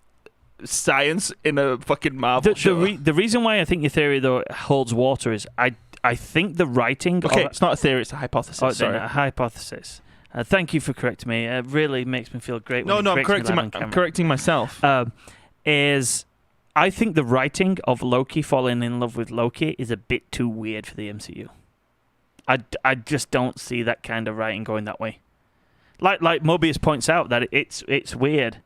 B: science in a fucking Marvel show.
A: The reason why I think your theory though holds water is I think the writing.
B: Okay, it's not a theory; it's a hypothesis.
A: Oh, sorry, a hypothesis. Thank you for correcting me. It really makes me feel great.
B: I'm correcting myself.
A: Is I think the writing of Loki falling in love with Loki is a bit too weird for the MCU. I just don't see that kind of writing going that way. Like Mobius points out that it's weird.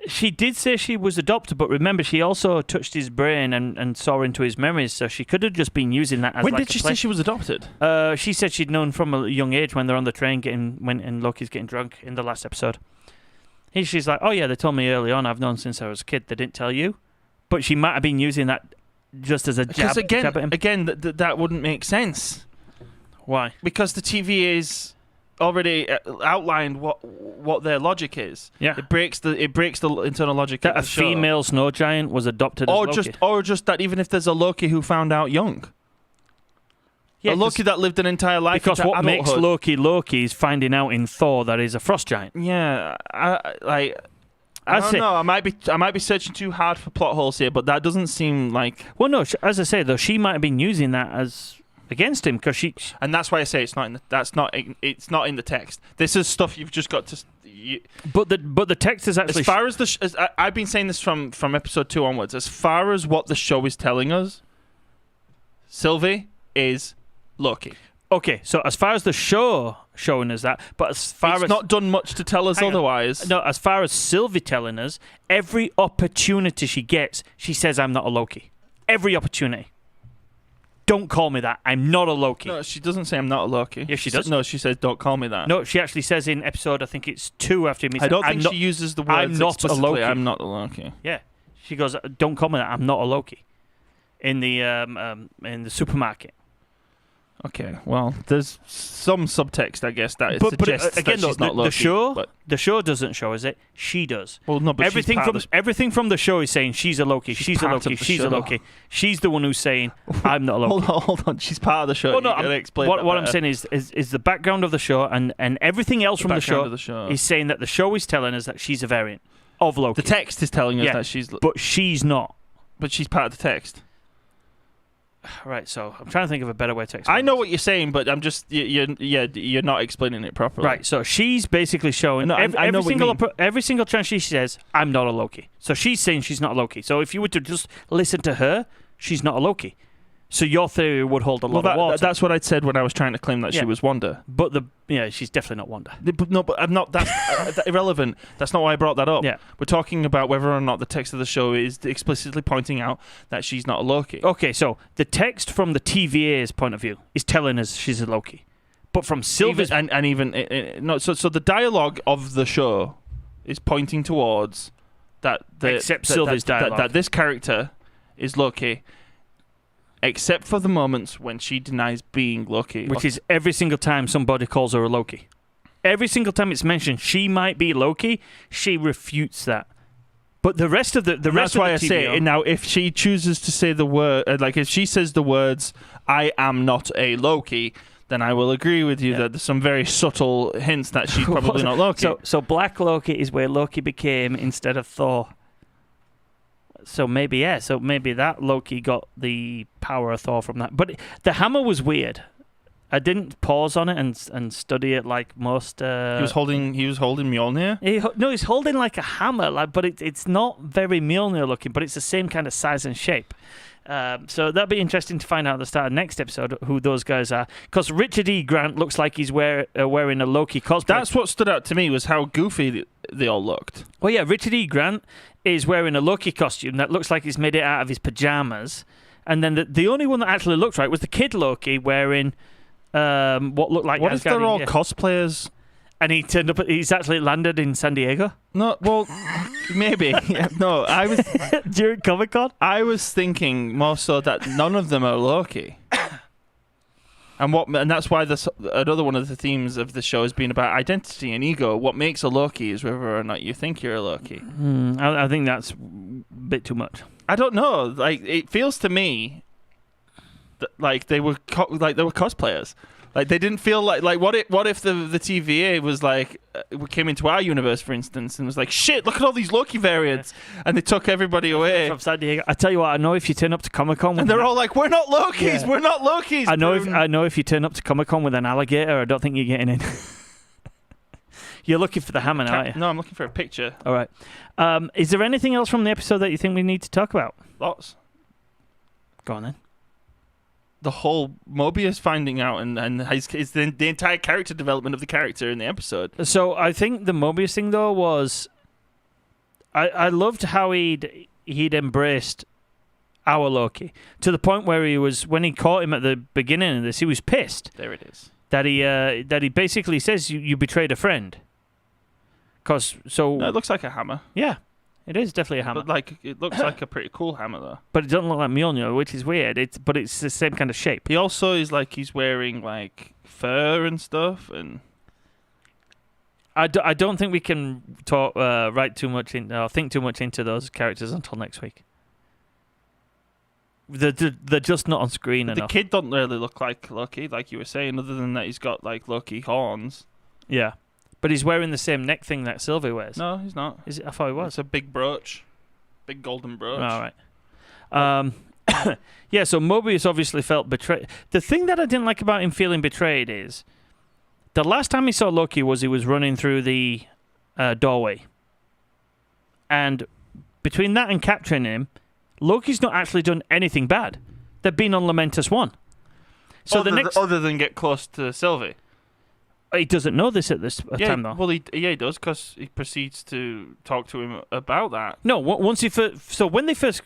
A: She did say she was adopted, but remember, she also touched his brain and saw into his memories, so she could have just been using that as
B: when did she say she was adopted?
A: She said she'd known from a young age when they're on the train and Loki's getting drunk in the last episode. She's like, oh yeah, they told me early on, I've known since I was a kid. They didn't tell you? But she might have been using that just as a jab at him.
B: Again, that wouldn't make sense.
A: Why?
B: Because the TV is already outlined what their logic is.
A: Yeah,
B: it breaks the internal logic
A: that
B: of the
A: a female snow giant was adopted,
B: or
A: as Loki.
B: or just that even if there's a Loki who found out young, a Loki that lived an entire life.
A: Because what makes
B: adulthood.
A: Loki is finding out in Thor that he's a frost giant.
B: Yeah, I don't know. I might be searching too hard for plot holes here, but that doesn't seem like.
A: Well, no. As I say, though, she might have been using that as against him because she.
B: And that's why I say it's not in the text. This is stuff you've just got to.
A: But the text is actually.
B: As far as I've been saying this from episode 2 onwards. As far as what the show is telling us, Sylvie is Loki.
A: Okay, so as far as the show showing us that, but as far
B: it's not done much to tell us otherwise.
A: No, as far as Sylvie telling us, every opportunity she gets, she says, I'm not a Loki. Every opportunity. Don't call me that. I'm not a Loki.
B: No, she doesn't say I'm not a Loki.
A: Yes, she does.
B: No, she says don't call me that.
A: No, she actually says in episode, I think it's 2 after me.
B: I don't think she uses the words
A: I'm not a Loki.
B: I'm not a Loki.
A: Yeah, she goes, don't call me that. I'm not a Loki. In the supermarket.
B: Okay, well, there's some subtext, I guess, that suggests
A: again,
B: that she's not Loki.
A: The show doesn't show us it. She does.
B: Well, no, but
A: everything from the show is saying she's a Loki. She's a Loki. She's a Loki. She's the one who's saying I'm not a Loki.
B: Hold on. She's part of the show.
A: Well, no, what I'm saying is the background of the show and everything else from the show is saying that the show is telling us that she's a variant of Loki.
B: The text is telling us that she's,
A: but she's not.
B: But she's part of the text.
A: Right, so I'm trying to think of a better way to explain
B: I know
A: this.
B: what you're saying, but I'm just you're not explaining it properly.
A: Right, so she's basically showing
B: No, I
A: every
B: know what you mean.
A: every single chance she says, I'm not a Loki. So she's saying she's not a Loki. So if you were to just listen to her, she's not a Loki. So your theory would hold a lot of water.
B: That's what I'd said when I was trying to claim that
A: Yeah.
B: she was Wanda.
A: But she's definitely not Wanda.
B: But I'm not. That's irrelevant. That's not why I brought that up.
A: Yeah.
B: We're talking about whether or not the text of the show is explicitly pointing out that she's not a Loki.
A: Okay, so the text from the TVA's point of view is telling us she's a Loki. But from Sylvie's...
B: So the dialogue of the show is pointing towards that...
A: Except Sylvie's dialogue.
B: That this character is Loki, except for the moments when she denies being Loki.
A: Which is every single time somebody calls her a Loki. Every single time it's mentioned she might be Loki, she refutes that. But the rest of the
B: That's why I say it. Now, if she chooses to say the word, if she says the words, "I am not a Loki," then I will agree with you that there's some very subtle hints that she's probably not Loki.
A: So Black Loki is where Loki became instead of Thor. So maybe that Loki got the power of Thor from that. But the hammer was weird. I didn't pause on it and study it like most.
B: He was holding Mjolnir.
A: He's holding like a hammer, but it's not very Mjolnir looking, but it's the same kind of size and shape. So that'd be interesting to find out at the start of next episode who those guys are. Because Richard E. Grant looks like he's wearing a Loki cosplay.
B: That's what stood out to me was how goofy they all looked.
A: Well, yeah, Richard E. Grant is wearing a Loki costume that looks like he's made it out of his pajamas. And then the only one that actually looked right was the kid Loki wearing what looked like...
B: What if they're all cosplayers?
A: And he turned up... He's actually landed in San Diego?
B: No, well, maybe. Yeah, no, I was...
A: During Comic-Con?
B: I was thinking more so that none of them are Loki. And that's why another one of the themes of the show has been about identity and ego. What makes a Loki is whether or not you think you're a Loki.
A: I think that's a bit too much.
B: I don't know. Like, it feels to me that like they were cosplayers. Like, they didn't feel like what if the TVA was like came into our universe, for instance, and was like, shit, look at all these Loki variants, and they took everybody away
A: from San Diego. I tell you what, I know if you turn up to Comic-Con
B: and they're all like, we're not Lokis, we're not Lokis.
A: I know if you turn up to Comic-Con with an alligator, I don't think you're getting in. You're looking for the hammer now, aren't you?
B: No, I'm looking for a picture.
A: All right. Is there anything else from the episode that you think we need to talk about?
B: Lots.
A: Go on then.
B: The whole Mobius finding out and the entire character development of the character in the episode.
A: So I think the Mobius thing though was, I loved how he'd embraced our Loki to the point where when he caught him at the beginning of this, he was pissed.
B: There it is.
A: That he basically says you betrayed a friend.
B: No, it looks like a hammer.
A: Yeah. It is definitely a hammer.
B: But it looks like a pretty cool hammer though.
A: But it doesn't look like Mjolnir, which is weird. But it's the same kind of shape.
B: He also is he's wearing like fur and stuff, and
A: I don't think we can write too much or think too much into those characters until next week. They're just not on screen enough.
B: The kid doesn't really look like Loki, like you were saying, other than that he's got like Loki horns.
A: Yeah. But he's wearing the same neck thing that Sylvie wears.
B: No, he's not.
A: Is it? I thought he was.
B: It's a big brooch. Big golden brooch.
A: All right. Yeah, so Mobius obviously felt betrayed. The thing that I didn't like about him feeling betrayed is the last time he saw Loki he was running through the doorway. And between that and capturing him, Loki's not actually done anything bad. They've been on Lamentus 1. So
B: other than get close to Sylvie.
A: He doesn't know this at this time, though.
B: Well, he does, because he proceeds to talk to him about that.
A: No, once when they first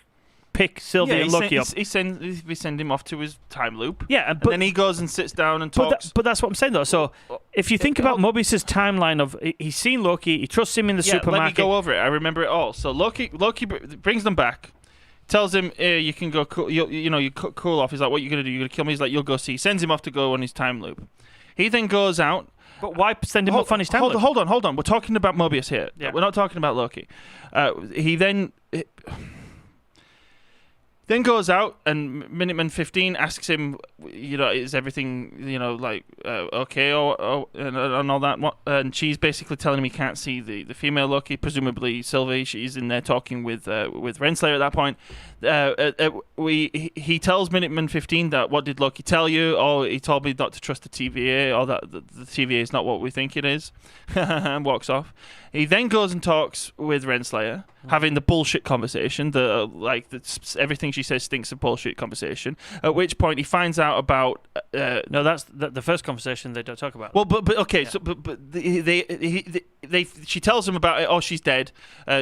A: pick Sylvie and Loki up,
B: we send him off to his time loop.
A: Yeah,
B: and then he goes and sits down and talks.
A: But that's what I'm saying, though. So if you think about Mobius's timeline of he's seen Loki, he trusts him in the supermarket.
B: Let me go over it. I remember it all. So Loki brings them back. Tells him, you can go cool. You cool off. He's like, what are you going to do? You're going to kill me? He's like, you'll go see. Sends him off to go on his time loop. He then goes out.
A: But why send him off on his time loop?
B: Hold on. We're talking about Mobius here.
A: Yeah.
B: We're not talking about Loki. They Then goes out, and Minuteman 15 asks him, is everything, okay, or and all that. And she's basically telling him he can't see the female Loki, presumably Sylvie. She's in there talking with Renslayer at that point. He tells Minuteman 15 that, what did Loki tell you? Oh, he told me not to trust the TVA, or that the TVA is not what we think it is, and walks off. He then goes and talks with Renslayer, having the bullshit conversation, everything she says stinks of bullshit conversation. At which point he finds out about.
A: No, that's the first conversation they don't talk about.
B: Well, but okay,
A: Yeah.
B: so she tells him about it. Oh, she's dead.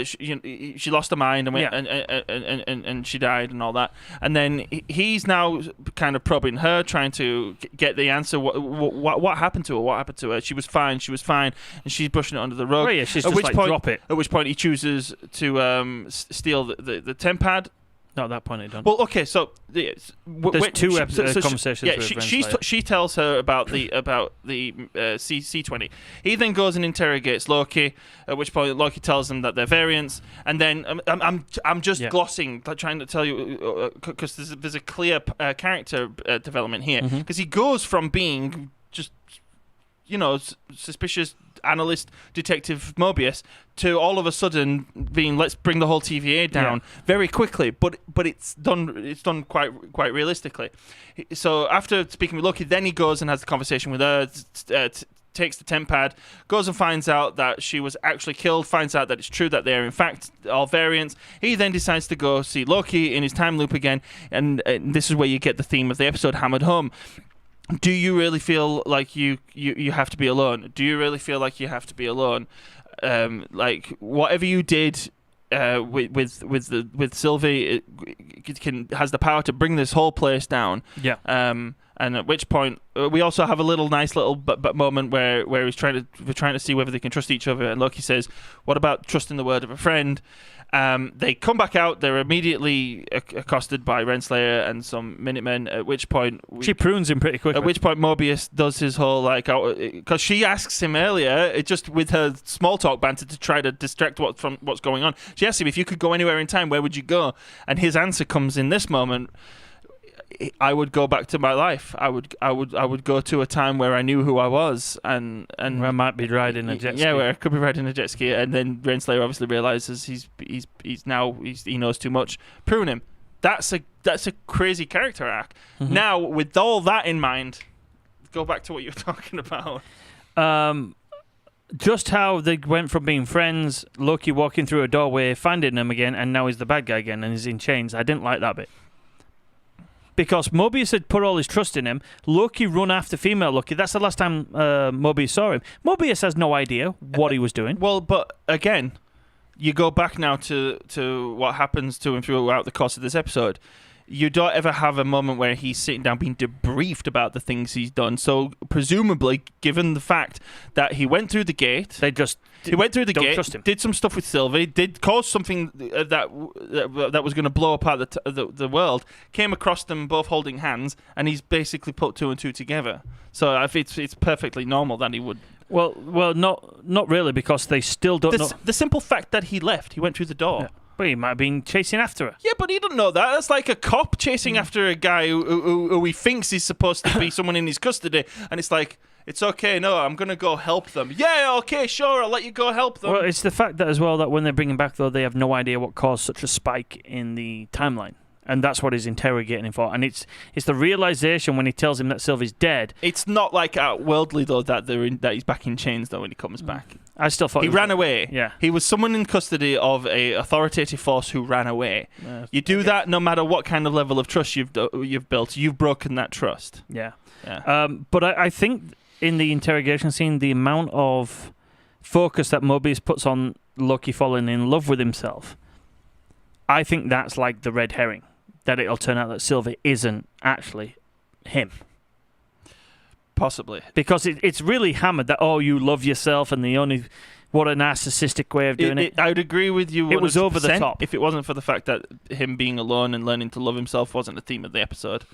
B: She lost her mind and she died and all that. And then he's now kind of probing her, trying to get the answer. What happened to her? What happened to her? She was fine. And she's brushing it under the rug.
A: Oh, yeah, she's just like, drop it.
B: At which point he chooses to steal the tempad.
A: No, at that point it done.
B: Well, okay, so
A: There's two conversations.
B: Yeah,
A: with
B: she tells her about the C20. He then goes and interrogates Loki. At which point Loki tells him that they're variants, and then I'm just glossing, trying to tell you because there's a clear character development here, because he goes from being just suspicious analyst detective Mobius to all of a sudden being, let's bring the whole TVA down very quickly, but it's done quite realistically. So after speaking with Loki, then he goes and has the conversation with her, takes the tempad, goes and finds out that she was actually killed, finds out that it's true that they're in fact all variants. He then decides to go see Loki in his time loop again, and this is where you get the theme of the episode hammered home. Do you really feel like you have to be alone? Do you really feel like you have to be alone? Like whatever you did with Sylvie, it has the power to bring this whole place down.
A: Yeah.
B: And at which point we also have a nice little moment where we're trying to see whether they can trust each other. And Loki says, "What about trusting the word of a friend?" They come back out. They're immediately accosted by Renslayer and some Minutemen. At which point
A: she prunes him pretty quickly.
B: At which point Mobius does his whole because she asks him earlier, just with her small talk banter to try to distract from what's going on. She asks him, if you could go anywhere in time, where would you go? And his answer comes in this moment. I would go back to my life. I would go to a time where I knew who I was, and
A: where I might be riding a jet ski.
B: Yeah, where I could be riding a jet ski. And then Renslayer obviously realizes he knows too much. Prune him. That's a crazy character arc.
A: Mm-hmm.
B: Now, with all that in mind, go back to what you were talking about.
A: Just how they went from being friends, Loki walking through a doorway, finding him again, and now he's the bad guy again, and he's in chains. I didn't like that bit. Because Mobius had put all his trust in him. Loki run after female Loki. That's the last time Mobius saw him. Mobius has no idea what he was doing.
B: Well, but again, you go back now to what happens to him throughout the course of this episode. You don't ever have a moment where he's sitting down being debriefed about the things he's done. So presumably, given the fact that he went through the gate, he went through the gate,
A: trust him.
B: did some stuff with Sylvie, did cause something that was going to blow apart the world, came across them both holding hands, and he's basically put two and two together. So I think it's perfectly normal that he would.
A: Well, not really, because they still don't know.
B: The simple fact that he left, he went through the door.
A: Yeah. Well, he might have been chasing after her.
B: Yeah, but he doesn't know that. That's like a cop chasing after a guy who he thinks is supposed to be someone in his custody, and it's like, it's okay, no, I'm going to go help them. Yeah, okay, sure, I'll let you go help them.
A: Well, it's the fact that as well that when they bring him back, though, they have no idea what caused such a spike in the timeline. And that's what he's interrogating him for. And it's the realization when he tells him that Sylvie's dead.
B: It's not like outworldly, though, that he's back in chains, though, when he comes back.
A: I still thought
B: he ran away.
A: Yeah.
B: He was someone in custody of a authoritative force who ran away. You do that no matter what kind of level of trust you've built. You've broken that trust.
A: Yeah.
B: Yeah.
A: But I think in the interrogation scene, the amount of focus that Mobius puts on Loki falling in love with himself, I think that's like the red herring. That it'll turn out that Sylvie isn't actually him.
B: Possibly.
A: Because it's really hammered that, you love yourself, and what a narcissistic way of doing it.
B: I would agree with you 100%.
A: It was over the top.
B: If it wasn't for the fact that him being alone and learning to love himself wasn't the theme of the episode.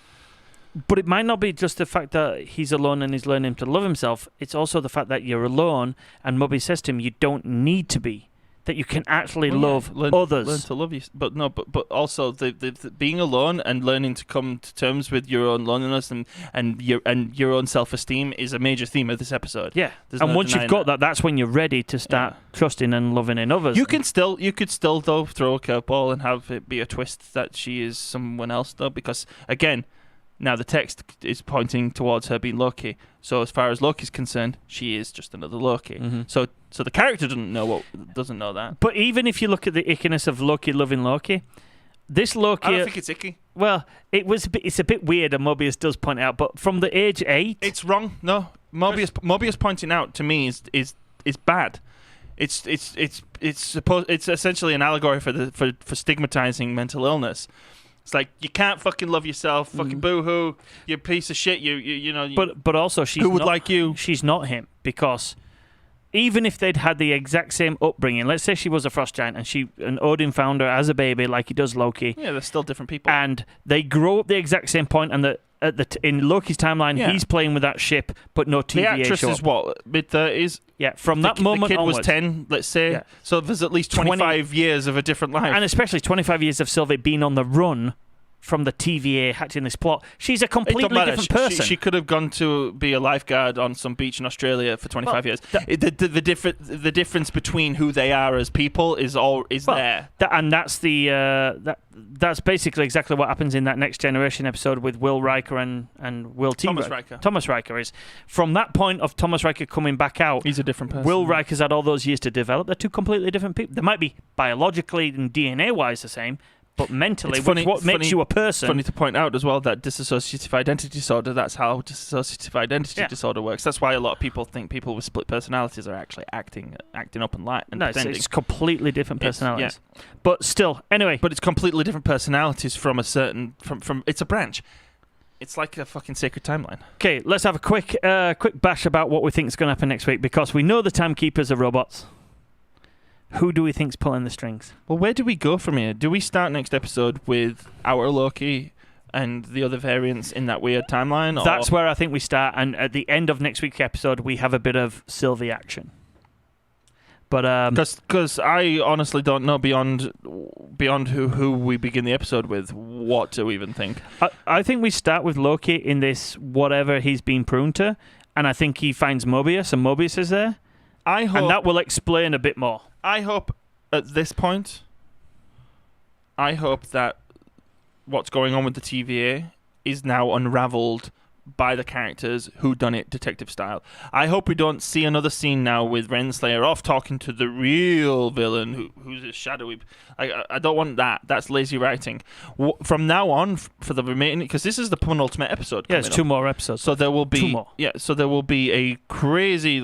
A: But it might not be just the fact that he's alone and he's learning to love himself. It's also the fact that you're alone, and Mobius says to him, you don't need to be that you can actually
B: Well, yeah,
A: love
B: learn
A: others.
B: to love you, but also the being alone and learning to come to terms with your own loneliness and your own self-esteem is a major theme of this episode.
A: Yeah,
B: There's
A: and
B: no
A: once you've
B: denying
A: got that, that's when you're ready to start trusting and loving in others.
B: You could still though throw a curveball and have it be a twist that she is someone else though, because again, now the text is pointing towards her being Loki. So as far as Loki's concerned, she is just another Loki.
A: Mm-hmm.
B: So the character doesn't know that.
A: But even if you look at the ickiness of Loki loving Loki, this Loki,
B: I don't think it's icky.
A: well, it's a bit weird, and Mobius does point out. But from the age 8,
B: It's wrong. No, Mobius pointing out to me is bad. It's essentially an allegory for stigmatizing mental illness. It's like you can't fucking love yourself, fucking boo-hoo, you piece of shit. You know.
A: but also she's
B: who would
A: not,
B: like you?
A: She's not him, because even if they'd had the exact same upbringing, let's say she was a frost giant and Odin found her as a baby, like he does Loki.
B: Yeah, they're still different people.
A: And they grow up the exact same point, and in Loki's timeline, he's playing with that ship, but no TVA
B: the actress
A: show
B: is
A: up.
B: what, mid-30s?
A: Yeah, from that moment
B: the kid
A: onwards,
B: was 10, let's say.
A: Yeah.
B: So there's at least 25 years of a different life.
A: and especially 25 years of Sylvie being on the run from the TVA hatching this plot. She's a
B: It don't
A: completely
B: matter.
A: different person.
B: She could have gone to be a lifeguard on some beach in Australia for 25 years. The difference between who they are as people is there.
A: And that's that's basically exactly what happens in that Next Generation episode with Will Riker and Will T.
B: Thomas Riker.
A: Thomas Riker is from that point of Thomas Riker coming back out.
B: He's a different person.
A: Will Riker's had all those years to develop. They're two completely different people. They might be biologically and DNA wise the same, but mentally, what makes you a person.
B: Funny to point out as well that dissociative identity disorder, that's how dissociative identity disorder works. That's why a lot of people think people with split personalities are actually acting up and pretending.
A: It's completely different personalities. But still, anyway.
B: But it's completely different personalities from a certain... from it's a branch. It's like a fucking sacred timeline.
A: Okay, let's have a quick bash about what we think is going to happen next week, because we know the Timekeepers are robots. Who do we think's pulling the strings?
B: Well, where do we go from here? Do we start next episode with our Loki and the other variants in that weird timeline? Or?
A: That's where I think we start, and at the end of next week's episode, we have a bit of Sylvie action. But
B: because I honestly don't know beyond who we begin the episode with, what to even think.
A: I think we start with Loki in this whatever he's been pruned to, and I think he finds Mobius, and Mobius is there.
B: And
A: that will explain a bit more.
B: I hope at this point, that what's going on with the TVA is now unravelled by the characters who done it detective style. I hope we don't see another scene now with Renslayer off talking to the real villain who's a shadowy... I don't want that. That's lazy writing. From now on, for the remaining... Because this is the penultimate episode.
A: Yeah, it's 2 more episodes.
B: So there will be...
A: 2 more.
B: Yeah, so there will be a crazy,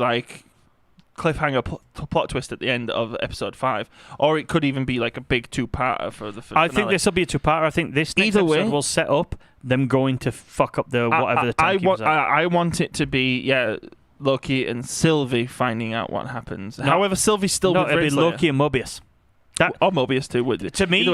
B: cliffhanger plot twist at the end of episode 5, or it could even be like a big 2-parter for the finale.
A: I think this will be a 2-parter. I think this next episode will set up them going to fuck up the whatever the Timekeepers are.
B: I want it to be Loki and Sylvie finding out what happens. No, however, Sylvie's still with
A: it'll be
B: Renslayer.
A: Loki and Mobius.
B: Or Mobius too, would it?
A: To me,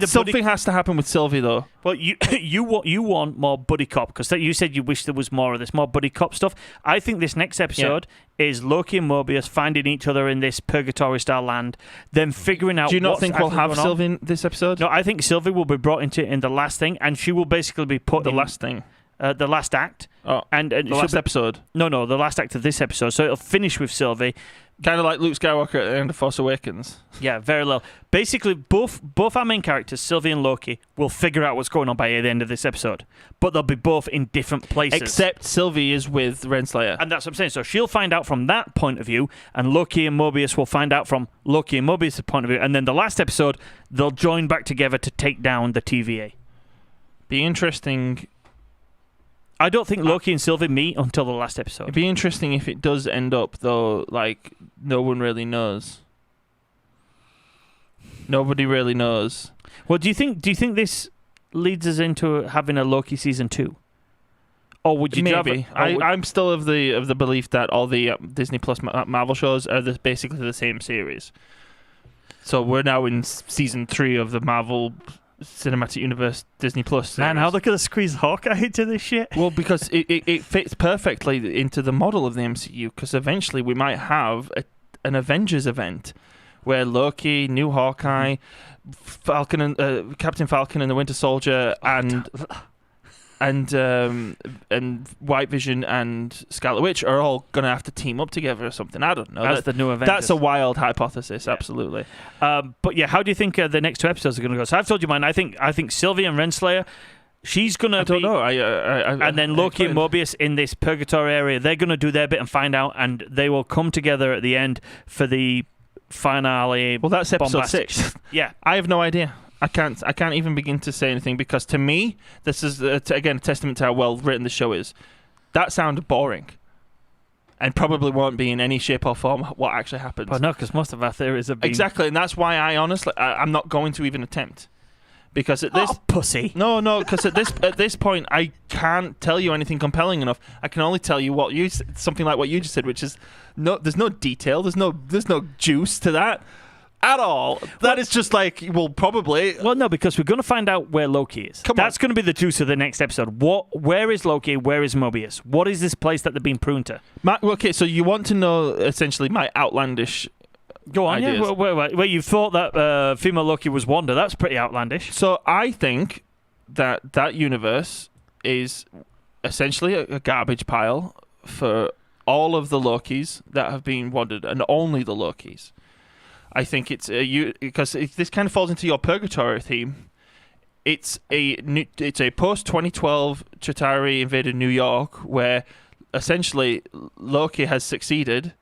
B: something has to happen with Sylvie though.
A: Well, you want more buddy cop, because you said you wish there was more of this, more buddy cop stuff. I think this next episode is Loki and Mobius finding each other in this purgatory style land, then figuring out.
B: Do you not think we'll have Sylvie
A: in
B: in this episode?
A: No, I think Sylvie will be brought into in the last thing, and she will basically be put
B: the
A: in
B: last thing.
A: The last act.
B: Oh,
A: and
B: the last episode.
A: No, the last act of this episode. So it'll finish with Sylvie.
B: Kind of like Luke Skywalker at the end of Force Awakens.
A: Yeah, very low. Basically, both our main characters, Sylvie and Loki, will figure out what's going on by the end of this episode. But they'll be both in different places.
B: Except Sylvie is with Renslayer.
A: And that's what I'm saying. So she'll find out from that point of view, and Loki and Mobius will find out from Loki and Mobius' point of view. And then the last episode, they'll join back together to take down the TVA.
B: Be interesting...
A: I don't think Loki and Sylvie meet until the last episode.
B: It'd be interesting if it does end up, though, like, no one really knows. Nobody really knows.
A: Well, do you think this leads us into having a Loki season 2? Or would you...
B: Maybe. I'm still of the belief that all the Disney Plus Marvel shows are basically the same series. So we're now in season 3 of the Marvel Cinematic Universe Disney Plus series.
A: Man, how they could have squeezed Hawkeye into this shit?
B: Well, because it fits perfectly into the model of the MCU, because eventually we might have an Avengers event where Loki, new Hawkeye, Falcon and Captain Falcon and the Winter Soldier, and White Vision and Scarlet Witch are all going to have to team up together or something. I don't know.
A: That's the new Avengers.
B: That's a wild hypothesis, absolutely.
A: But yeah, how do you think the next 2 episodes are going to go? So I've told you mine. I think Sylvie and Renslayer, she's going to
B: I don't know.
A: and then Loki and Mobius in this purgatory area, they're going to do their bit and find out, and they will come together at the end for the finale.
B: Well, that's episode
A: bombastic.
B: 6.
A: Yeah.
B: I have no idea. I can't even begin to say anything, because to me, this is again a testament to how well written the show is. That sounded boring, and probably won't be in any shape or form what actually happens.
A: But no, because most of our theories have been
B: Exactly, and that's why I'm not going to even attempt, because at this
A: pussy.
B: No, because at this point I can't tell you anything compelling enough. I can only tell you something like what you just said, which is there's no detail, there's no juice to that at all. That is just like, well, probably.
A: Well, no, because we're going to find out where Loki is. That's going to be the juice of the next episode. Where is Loki? Where is Mobius? What is this place that they've been pruned to?
B: Okay, so you want to know essentially my outlandish
A: Go on,
B: ideas.
A: yeah. Well, you thought that female Loki was Wanda. That's pretty outlandish.
B: So I think that universe is essentially a garbage pile for all of the Lokis that have been wanted, and only the Lokis. I think it's because this kind of falls into your purgatory theme. It's a post 2012 Chitauri invaded New York, where essentially Loki has succeeded,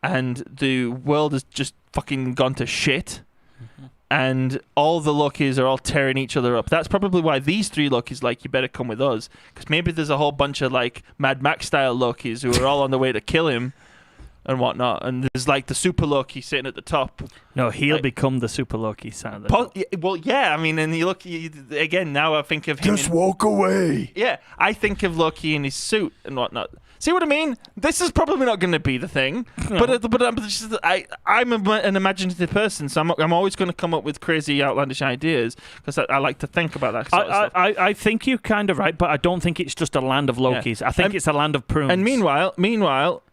B: and the world has just fucking gone to shit. Mm-hmm. And all the Lokis are all tearing each other up. That's probably why these 3 Lokis like, you better come with us, because maybe there's a whole bunch of like Mad Max style Lokis who are all on the way to kill him and whatnot, and there's like the Super Loki sitting at the top.
A: No, he'll become the Super Loki.
B: Well, yeah, I mean, and you look again now. I think of him.
D: Just walk away.
B: Yeah, I think of Loki in his suit and whatnot. See what I mean? This is probably not going to be the thing, no. but I'm an imaginative person, so I'm always going to come up with crazy, outlandish ideas, because I like to think about that sort of stuff.
A: I think you're kind of right, but I don't think it's just a land of Lokis. Yeah. I think it's a land of prunes.
B: And meanwhile,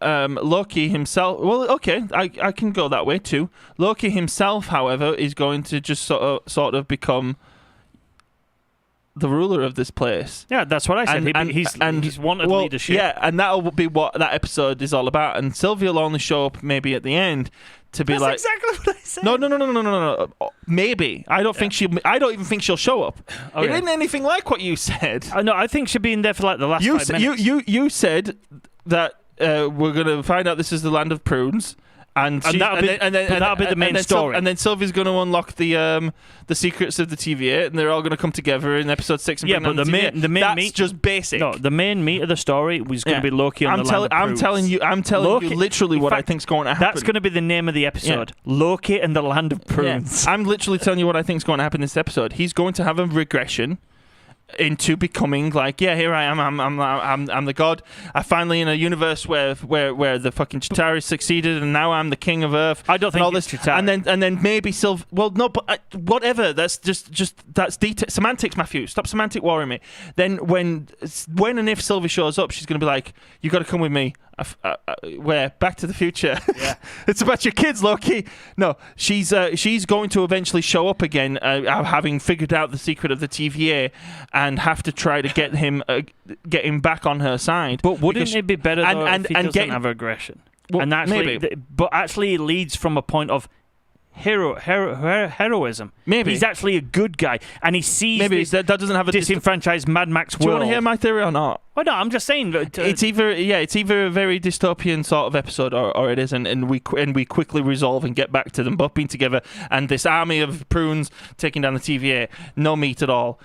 B: Loki himself. Well, okay, I can go that way too. Loki himself, however, is going to just sort of become the ruler of this place.
A: Yeah, that's what I said. He's wanted leadership.
B: Yeah, and that'll be what that episode is all about. And Sylvie will only show up maybe at the end to be
A: that's exactly what I said.
B: No. Maybe. I don't even think she'll show up.
A: Okay.
B: It isn't anything like what you said.
A: No, I think she'll be in there for like the last 5 minutes.
B: You said that we're going to find out this is the land of prunes. And that'll be the main story. And then Sylvie's going to unlock the secrets of the TVA, and they're all going to come together in episode 6. And
A: but the main
B: that's
A: meat,
B: just basic.
A: No, the main meat of the story was going to be Loki on the land of prunes.
B: I'm telling you literally what I think's going to happen.
A: That's going to be the name of the episode. Yeah. Loki and the land of prunes.
B: Yeah. I'm literally telling you what I think's going to happen in this episode. He's going to have a regression into becoming like, yeah, here I am. I'm the god. I finally in a universe where the fucking Chitauri succeeded, and now I'm the king of Earth.
A: I don't think
B: all this,
A: Chitauri.
B: and then maybe Sylvie. Well, no, but whatever. That's just that's semantics, Matthew. Stop semantic warring me. Then when and if Sylvie shows up, she's gonna be like, you got to come with me. Where Back to the Future. Yeah. It's about your kids, Loki. No, she's going to eventually show up again, having figured out the secret of the TVA, and have to try to get him back on her side.
A: But wouldn't it be better if he doesn't have aggression?
B: Well,
A: and actually,
B: maybe.
A: But actually, it leads from a point of heroism.
B: Maybe
A: he's actually a good guy, and he sees
B: that doesn't have a
A: disenfranced Mad Max world.
B: Do you want to hear my theory or not?
A: Well, no, I'm just saying.
B: It's either a very dystopian sort of episode, or it isn't, and we quickly resolve and get back to them both being together, and this army of prunes taking down the TVA. No meat at all.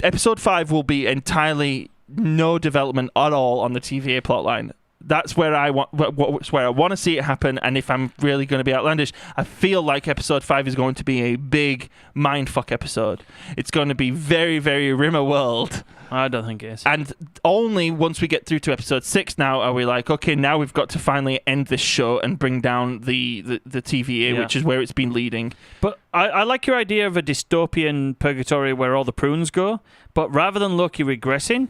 B: Episode 5 will be entirely no development at all on the TVA plotline. That's where I want to see it happen. And if I'm really going to be outlandish, I feel like episode 5 is going to be a big mindfuck episode. It's going to be very, very Rimmer world.
A: I don't think it is.
B: And only once we get through to episode 6 now are we like, okay, now we've got to finally end this show and bring down the TVA, which is where it's been leading.
A: But I like your idea of a dystopian purgatory where all the prunes go. But rather than Loki regressing,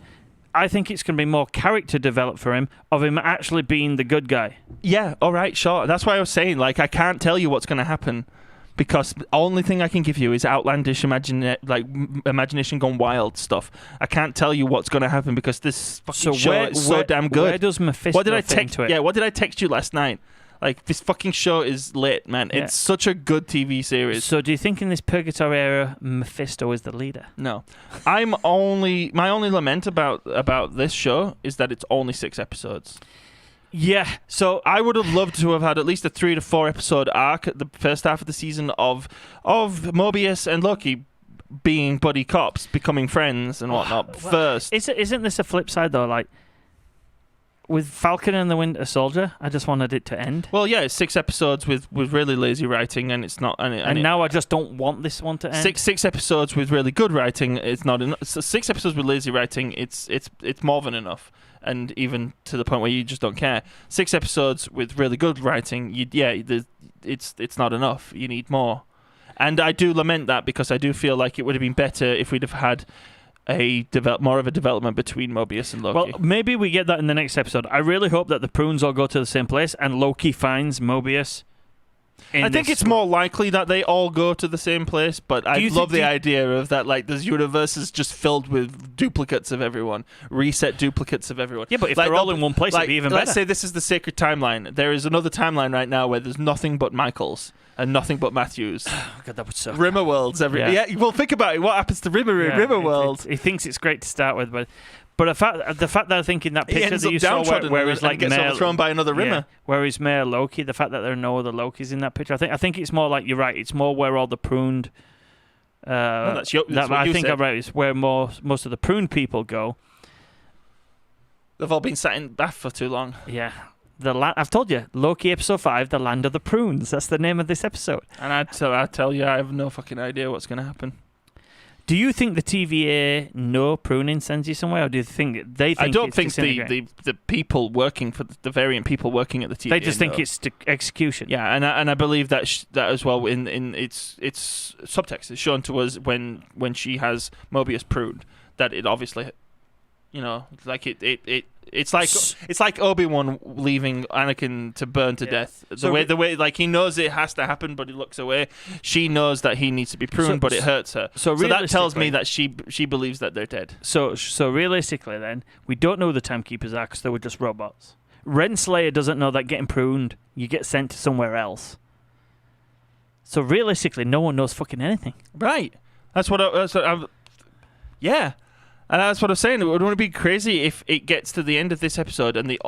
A: I think it's going to be more character developed for him of him actually being the good guy.
B: Yeah, all right, sure. That's why I was saying, like, I can't tell you what's going to happen because the only thing I can give you is outlandish imagination gone wild stuff. I can't tell you what's going to happen because this fucking show is so damn good.
A: Where does Mephisto fit into it?
B: Yeah, what did I text you last night? Like, this fucking show is lit, man.
A: Yeah.
B: It's such a good TV series.
A: So do you think in this Purgatory era, Mephisto is the leader?
B: No. My only lament about this show is that it's only 6 episodes.
A: Yeah. So
B: I would have loved to have had at least a 3 to 4 episode arc at the first half of the season of Mobius and Loki being buddy cops, becoming friends and whatnot first.
A: Isn't this a flip side, though? Like, with Falcon and the Winter Soldier, I just wanted it to end.
B: Well, yeah, it's 6 episodes with really lazy writing, and it's not. And
A: now I just don't want this one to end.
B: Six episodes with really good writing, it's not enough. So 6 episodes with lazy writing, it's more than enough, and even to the point where you just don't care. 6 episodes with really good writing, it's not enough. You need more, and I do lament that because I do feel like it would have been better if we'd have had more of a development between Mobius and Loki.
A: Well, maybe we get that in the next episode. I really hope that the prunes all go to the same place and Loki finds Mobius.
B: I think it's more likely that they all go to the same place, but I love the idea of that, like, this universe is just filled with duplicates of everyone, reset duplicates of everyone.
A: Yeah, but if they're all in one place, it'd be even better.
B: Let's say this is the sacred timeline. There is another timeline right now where there's nothing but Michaels and nothing but Matthews.
A: Oh, God, that would suck.
B: Rimmerworld's yeah. Well, think about it. What happens to Rimmerworld?
A: He thinks it's great to start with, but the fact that I think in that
B: He
A: picture
B: ends
A: that
B: up
A: you saw
B: downtrodden
A: where he's
B: and
A: like
B: gets overthrown by another Rimmer.
A: Where he's Mayor Loki, the fact that there are no other Lokis in that picture, I think it's more like, you're right, it's more where all the pruned.
B: That's what
A: I
B: you
A: think
B: said.
A: I'm right. It's where most of the pruned people go.
B: They've all been sat in Bath for too long.
A: Yeah. I've told you, Loki episode 5, The Land of the Prunes. That's the name of this episode.
B: And I tell you, I have no fucking idea what's going to happen.
A: Do you think the TVA know pruning sends you somewhere, or do you think they think
B: I don't
A: it's
B: think the people working for the variant people working at the TVA.
A: They just think it's execution.
B: Yeah, and I believe that that as well in its subtext is shown to us when she has Mobius pruned, that it obviously, like it's like Obi-Wan leaving Anakin to burn to death. The way like he knows it has to happen, but he looks away. She knows that he needs to be pruned, but it hurts her. So that tells me that she believes that they're dead.
A: So realistically, then we don't know who the timekeepers are because they were just robots. Renslayer doesn't know that getting pruned, you get sent to somewhere else. So realistically, no one knows fucking anything.
B: Right. Yeah. And that's what I'm saying. It would be crazy if it gets to the end of this episode and the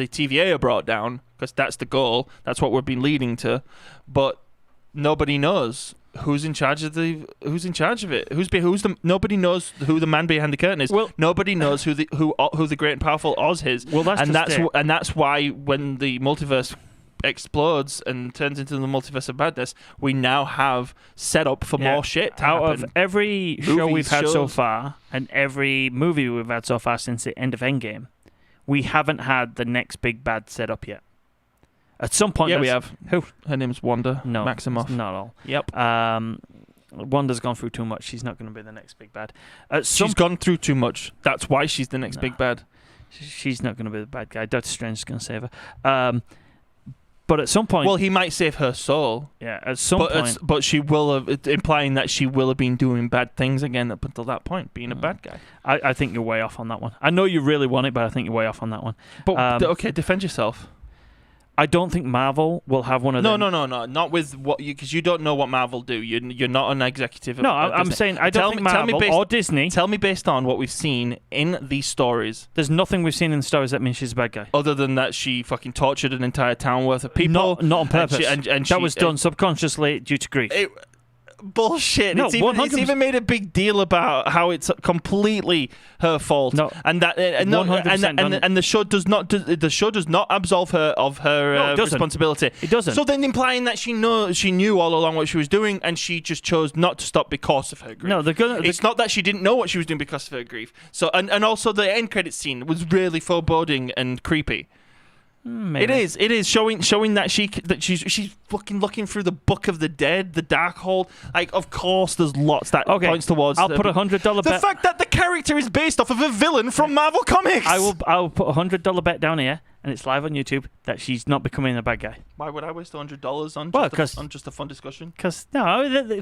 B: TVA are brought down, because that's the goal. That's what we've been leading to. But nobody knows who's in charge of it. Nobody knows who the man behind the curtain is. Well, nobody knows who the great and powerful Oz is.
A: Well,
B: that's why when the multiverse explodes and turns into the multiverse of madness, we now have set up for more shit to happen.
A: Out of every show we've had so far and every movie we've had so far since the end of Endgame, we haven't had the next big bad set up yet. At some point,
B: we have.
A: Who?
B: Her name's Wanda Maximoff.
A: Not all.
B: Yep.
A: Wanda's gone through too much. She's not going to be the next big bad.
B: She's gone through too much. That's why she's the next big bad.
A: She's not going to be the bad guy. Doctor Strange is going to save her. But at some point...
B: Well, he might save her soul.
A: Yeah, at some point...
B: But she will have... Implying that she will have been doing bad things again up until that point, being a bad guy.
A: I think you're way off on that one. I know you really want it, but I think you're way off on that one.
B: But, okay, defend yourself.
A: I don't think Marvel will have one of them.
B: No. Not with what you... Because you don't know what Marvel do. You're not an executive of
A: I'm saying I don't think Marvel or Disney...
B: Tell me based on what we've seen in these stories.
A: There's nothing we've seen in the stories that means she's a bad guy.
B: Other than that she fucking tortured an entire town worth of people.
A: Not on purpose.
B: And
A: that was done subconsciously due to grief.
B: Bullshit.
A: No,
B: it's even made a big deal about how it's completely her fault.
A: No,
B: and the show does not absolve her of her responsibility.
A: It doesn't.
B: So then implying that she knew all along what she was doing and she just chose not to stop because of her grief.
A: No,
B: it's not that she didn't know what she was doing because of her grief. So and also the end credits scene was really foreboding and creepy.
A: Maybe.
B: It is showing that she's fucking looking through the Book of the Dead, the Darkhold. Like, of course, there's lots that points towards.
A: I'll put $100 bet.
B: The fact that the character is based off of a villain from Marvel Comics.
A: I'll put $100 bet down here, and it's live on YouTube that she's not becoming a bad guy.
B: Why would I waste $100 on just a fun discussion?
A: Because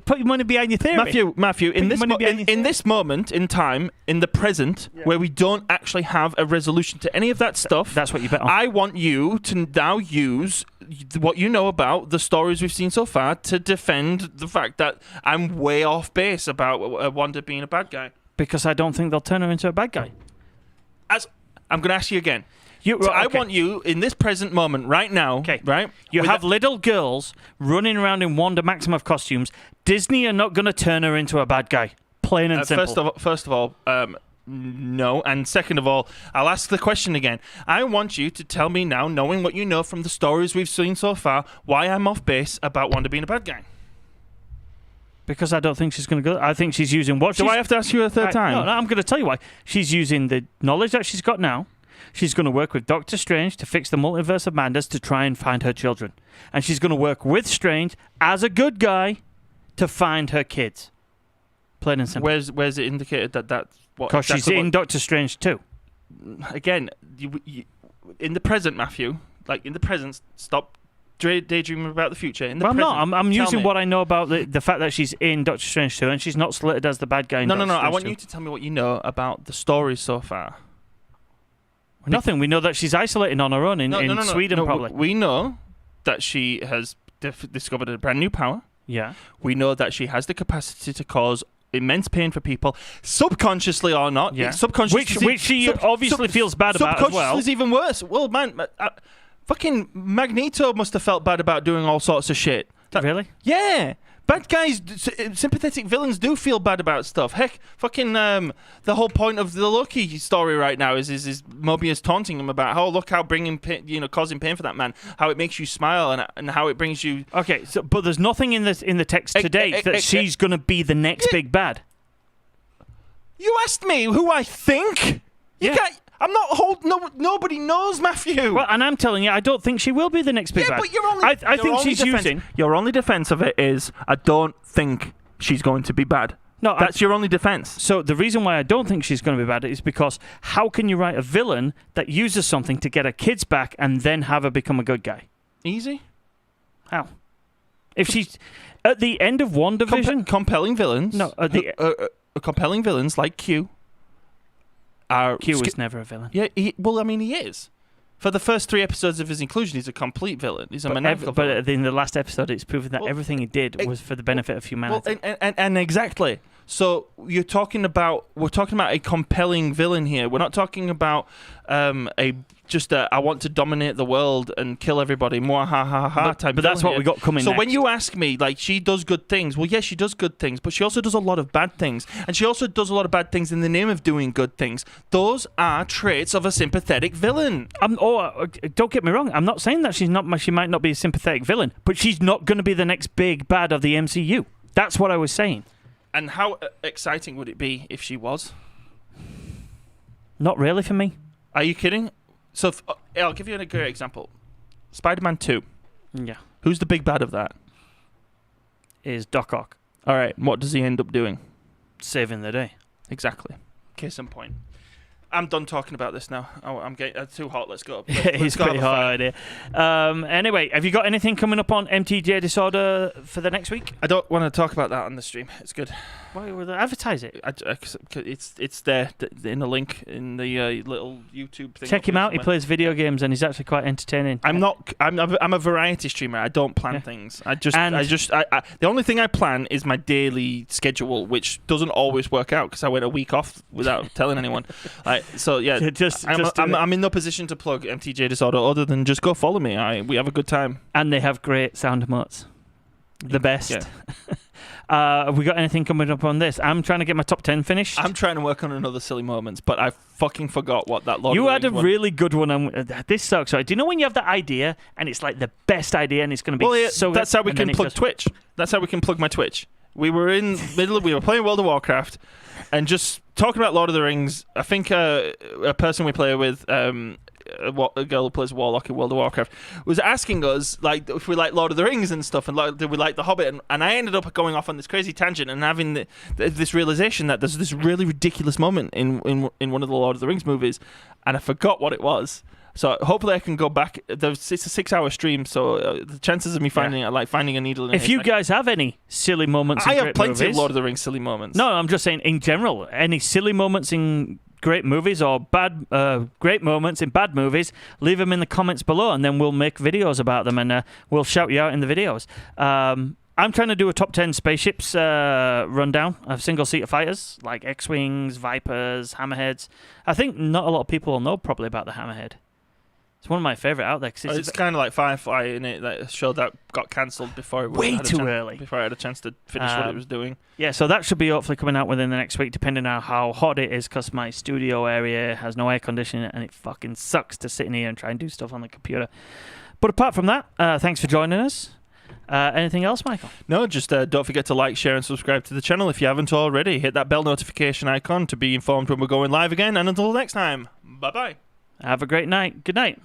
A: put your money behind your theory.
B: Matthew, in this moment in time, in the present, where we don't actually have a resolution to any of that stuff,
A: that's what you bet on.
B: I want you to now use what you know about the stories we've seen so far to defend the fact that I'm way off base about Wanda being a bad guy.
A: Because I don't think they'll turn her into a bad guy.
B: I'm going to ask you again. I want you in this present moment right now.
A: Okay.
B: Right.
A: You have little girls running around in Wanda Maximoff costumes. Disney are not going to turn her into a bad guy. Plain and simple.
B: First of all, no. And second of all, I'll ask the question again. I want you to tell me now, knowing what you know from the stories we've seen so far, why I'm off base about Wanda being a bad guy.
A: Because I don't think she's going to go. I think she's using what.
B: Do I have to ask you a third time?
A: No, I'm going to tell you why. She's using the knowledge that she's got now. She's going to work with Doctor Strange to fix the multiverse of madness to try and find her children. And she's going to work with Strange as a good guy to find her kids. Plain and simple.
B: Where's it indicated that that's what?
A: Because she's in Doctor Strange too.
B: Again, you, in the present, Matthew, like in the present, stop daydreaming about the future. In the
A: I'm
B: present,
A: not. I'm using what I know about the fact that she's in Doctor Strange 2 and she's not slated as the bad guy in Doctor Strange 2.
B: I want you to tell me what you know about the stories so far.
A: Nothing. We know that she's isolating on her own in Sweden, probably.
B: We know that she has discovered a brand new power.
A: Yeah.
B: We know that she has the capacity to cause immense pain for people, subconsciously or not.
A: Yeah.
B: Subconsciously,
A: which she obviously feels bad about as well.
B: Subconsciously is even worse. Well, man, fucking Magneto must have felt bad about doing all sorts of shit.
A: Really?
B: Yeah. Bad guys, sympathetic villains do feel bad about stuff. Heck, fucking the whole point of the Loki story right now is Mobius taunting him about how causing pain for that man, how it makes you smile and how it brings you.
A: Okay, but there's nothing in the text to date that she's gonna be the next big bad.
B: You asked me who I think. You can't. I'm not nobody knows, Matthew.
A: Well, and I'm telling you, I don't think she will be the next big bad.
B: But you're only.
A: I think she's using.
B: Your only defense of it is I don't think she's going to be bad.
A: No,
B: that's your only defense.
A: So the reason why I don't think she's going to be bad is because how can you write a villain that uses something to get her kids back and then have her become a good guy?
B: Easy.
A: How? If she's at the end of WandaVision,
B: compelling villains.
A: No,
B: compelling villains like Q.
A: Q was never a villain.
B: Yeah, he is. For the first 3 episodes of his inclusion, he's a complete villain. He's a maniacal villain.
A: But in the last episode, it's proven that everything he did was for the benefit of humanity.
B: And exactly. So we're talking about a compelling villain here. We're not talking about I want to dominate the world and kill everybody, type.
A: But that's what we got coming.
B: So when you ask me, like, she does good things. Well, yes, she does good things, but she also does a lot of bad things, and she also does a lot of bad things in the name of doing good things. Those are traits of a sympathetic villain.
A: Don't get me wrong. I'm not saying that she might not be a sympathetic villain, but she's not going to be the next big bad of the MCU. That's what I was saying.
B: And how exciting would it be if she was?
A: Not really for me.
B: Are you kidding? So I'll give you a great example. Spider-Man 2.
A: Yeah.
B: Who's the big bad of that?
A: Is Doc Ock.
B: All right. What does he end up doing?
A: Saving the day.
B: Exactly. Case in point. I'm done talking about this now. I'm getting too hot. Let's go.
A: It's pretty hard. Anyway, have you got anything coming up on MTJ Disorder for the next week?
B: I don't want to talk about that on the stream. It's good.
A: Why would they advertise it?
B: It's there in the link in the little YouTube thing.
A: Check him out. He plays video games and he's actually quite entertaining.
B: I'm a variety streamer. I don't plan things. The only thing I plan is my daily schedule, which doesn't always work out because I went a week off without telling anyone. So yeah, I'm in no position to plug MTJ Disorder other than just go follow me. We have a good time.
A: And they have great sound emotes. The best.
B: Yeah.
A: Have we got anything coming up on this? I'm trying to get my top 10 finished.
B: I'm trying to work on another silly moments, but I fucking forgot what that Lord
A: You
B: of
A: had
B: the
A: a
B: Rings
A: really good one. This sucks. Right? Do you know when you have that idea and it's like the best idea and it's going to be so
B: that's
A: good,
B: how we can plug Twitch. That's how we can plug my Twitch. We were playing World of Warcraft and just talking about Lord of the Rings. I think a person we play with a girl who plays Warlock in World of Warcraft, was asking us like if we like Lord of the Rings and stuff, and like, did we like The Hobbit, and I ended up going off on this crazy tangent and having this realization that there's this really ridiculous moment in one of the Lord of the Rings movies, and I forgot what it was. So hopefully I can go back. It's a 6-hour stream, so the chances of me finding it are like finding a needle in a
A: If you
B: haystack.
A: guys have any silly moments in
B: I have
A: great
B: plenty
A: movies,
B: of Lord of the Rings silly moments.
A: No, I'm just saying in general, any silly moments in great movies or bad, great moments in bad movies, leave them in the comments below, and then we'll make videos about them, and we'll shout you out in the videos. I'm trying to do a top 10 spaceships rundown of single-seater fighters, like X-Wings, Vipers, Hammerheads. I think not a lot of people will know probably about the Hammerhead. It's one of my favourite out there. 'Cause
B: It's kind of like Firefly, in it, that show that got cancelled before it
A: way too early.
B: Before I had a chance to finish what it was doing.
A: Yeah, so that should be hopefully coming out within the next week, depending on how hot it is, because my studio area has no air conditioning, and it fucking sucks to sit in here and try and do stuff on the computer. But apart from that, thanks for joining us. Anything else, Michael?
B: No, just don't forget to like, share, and subscribe to the channel if you haven't already. Hit that bell notification icon to be informed when we're going live again. And until next time, bye-bye.
A: Have a great night. Good night.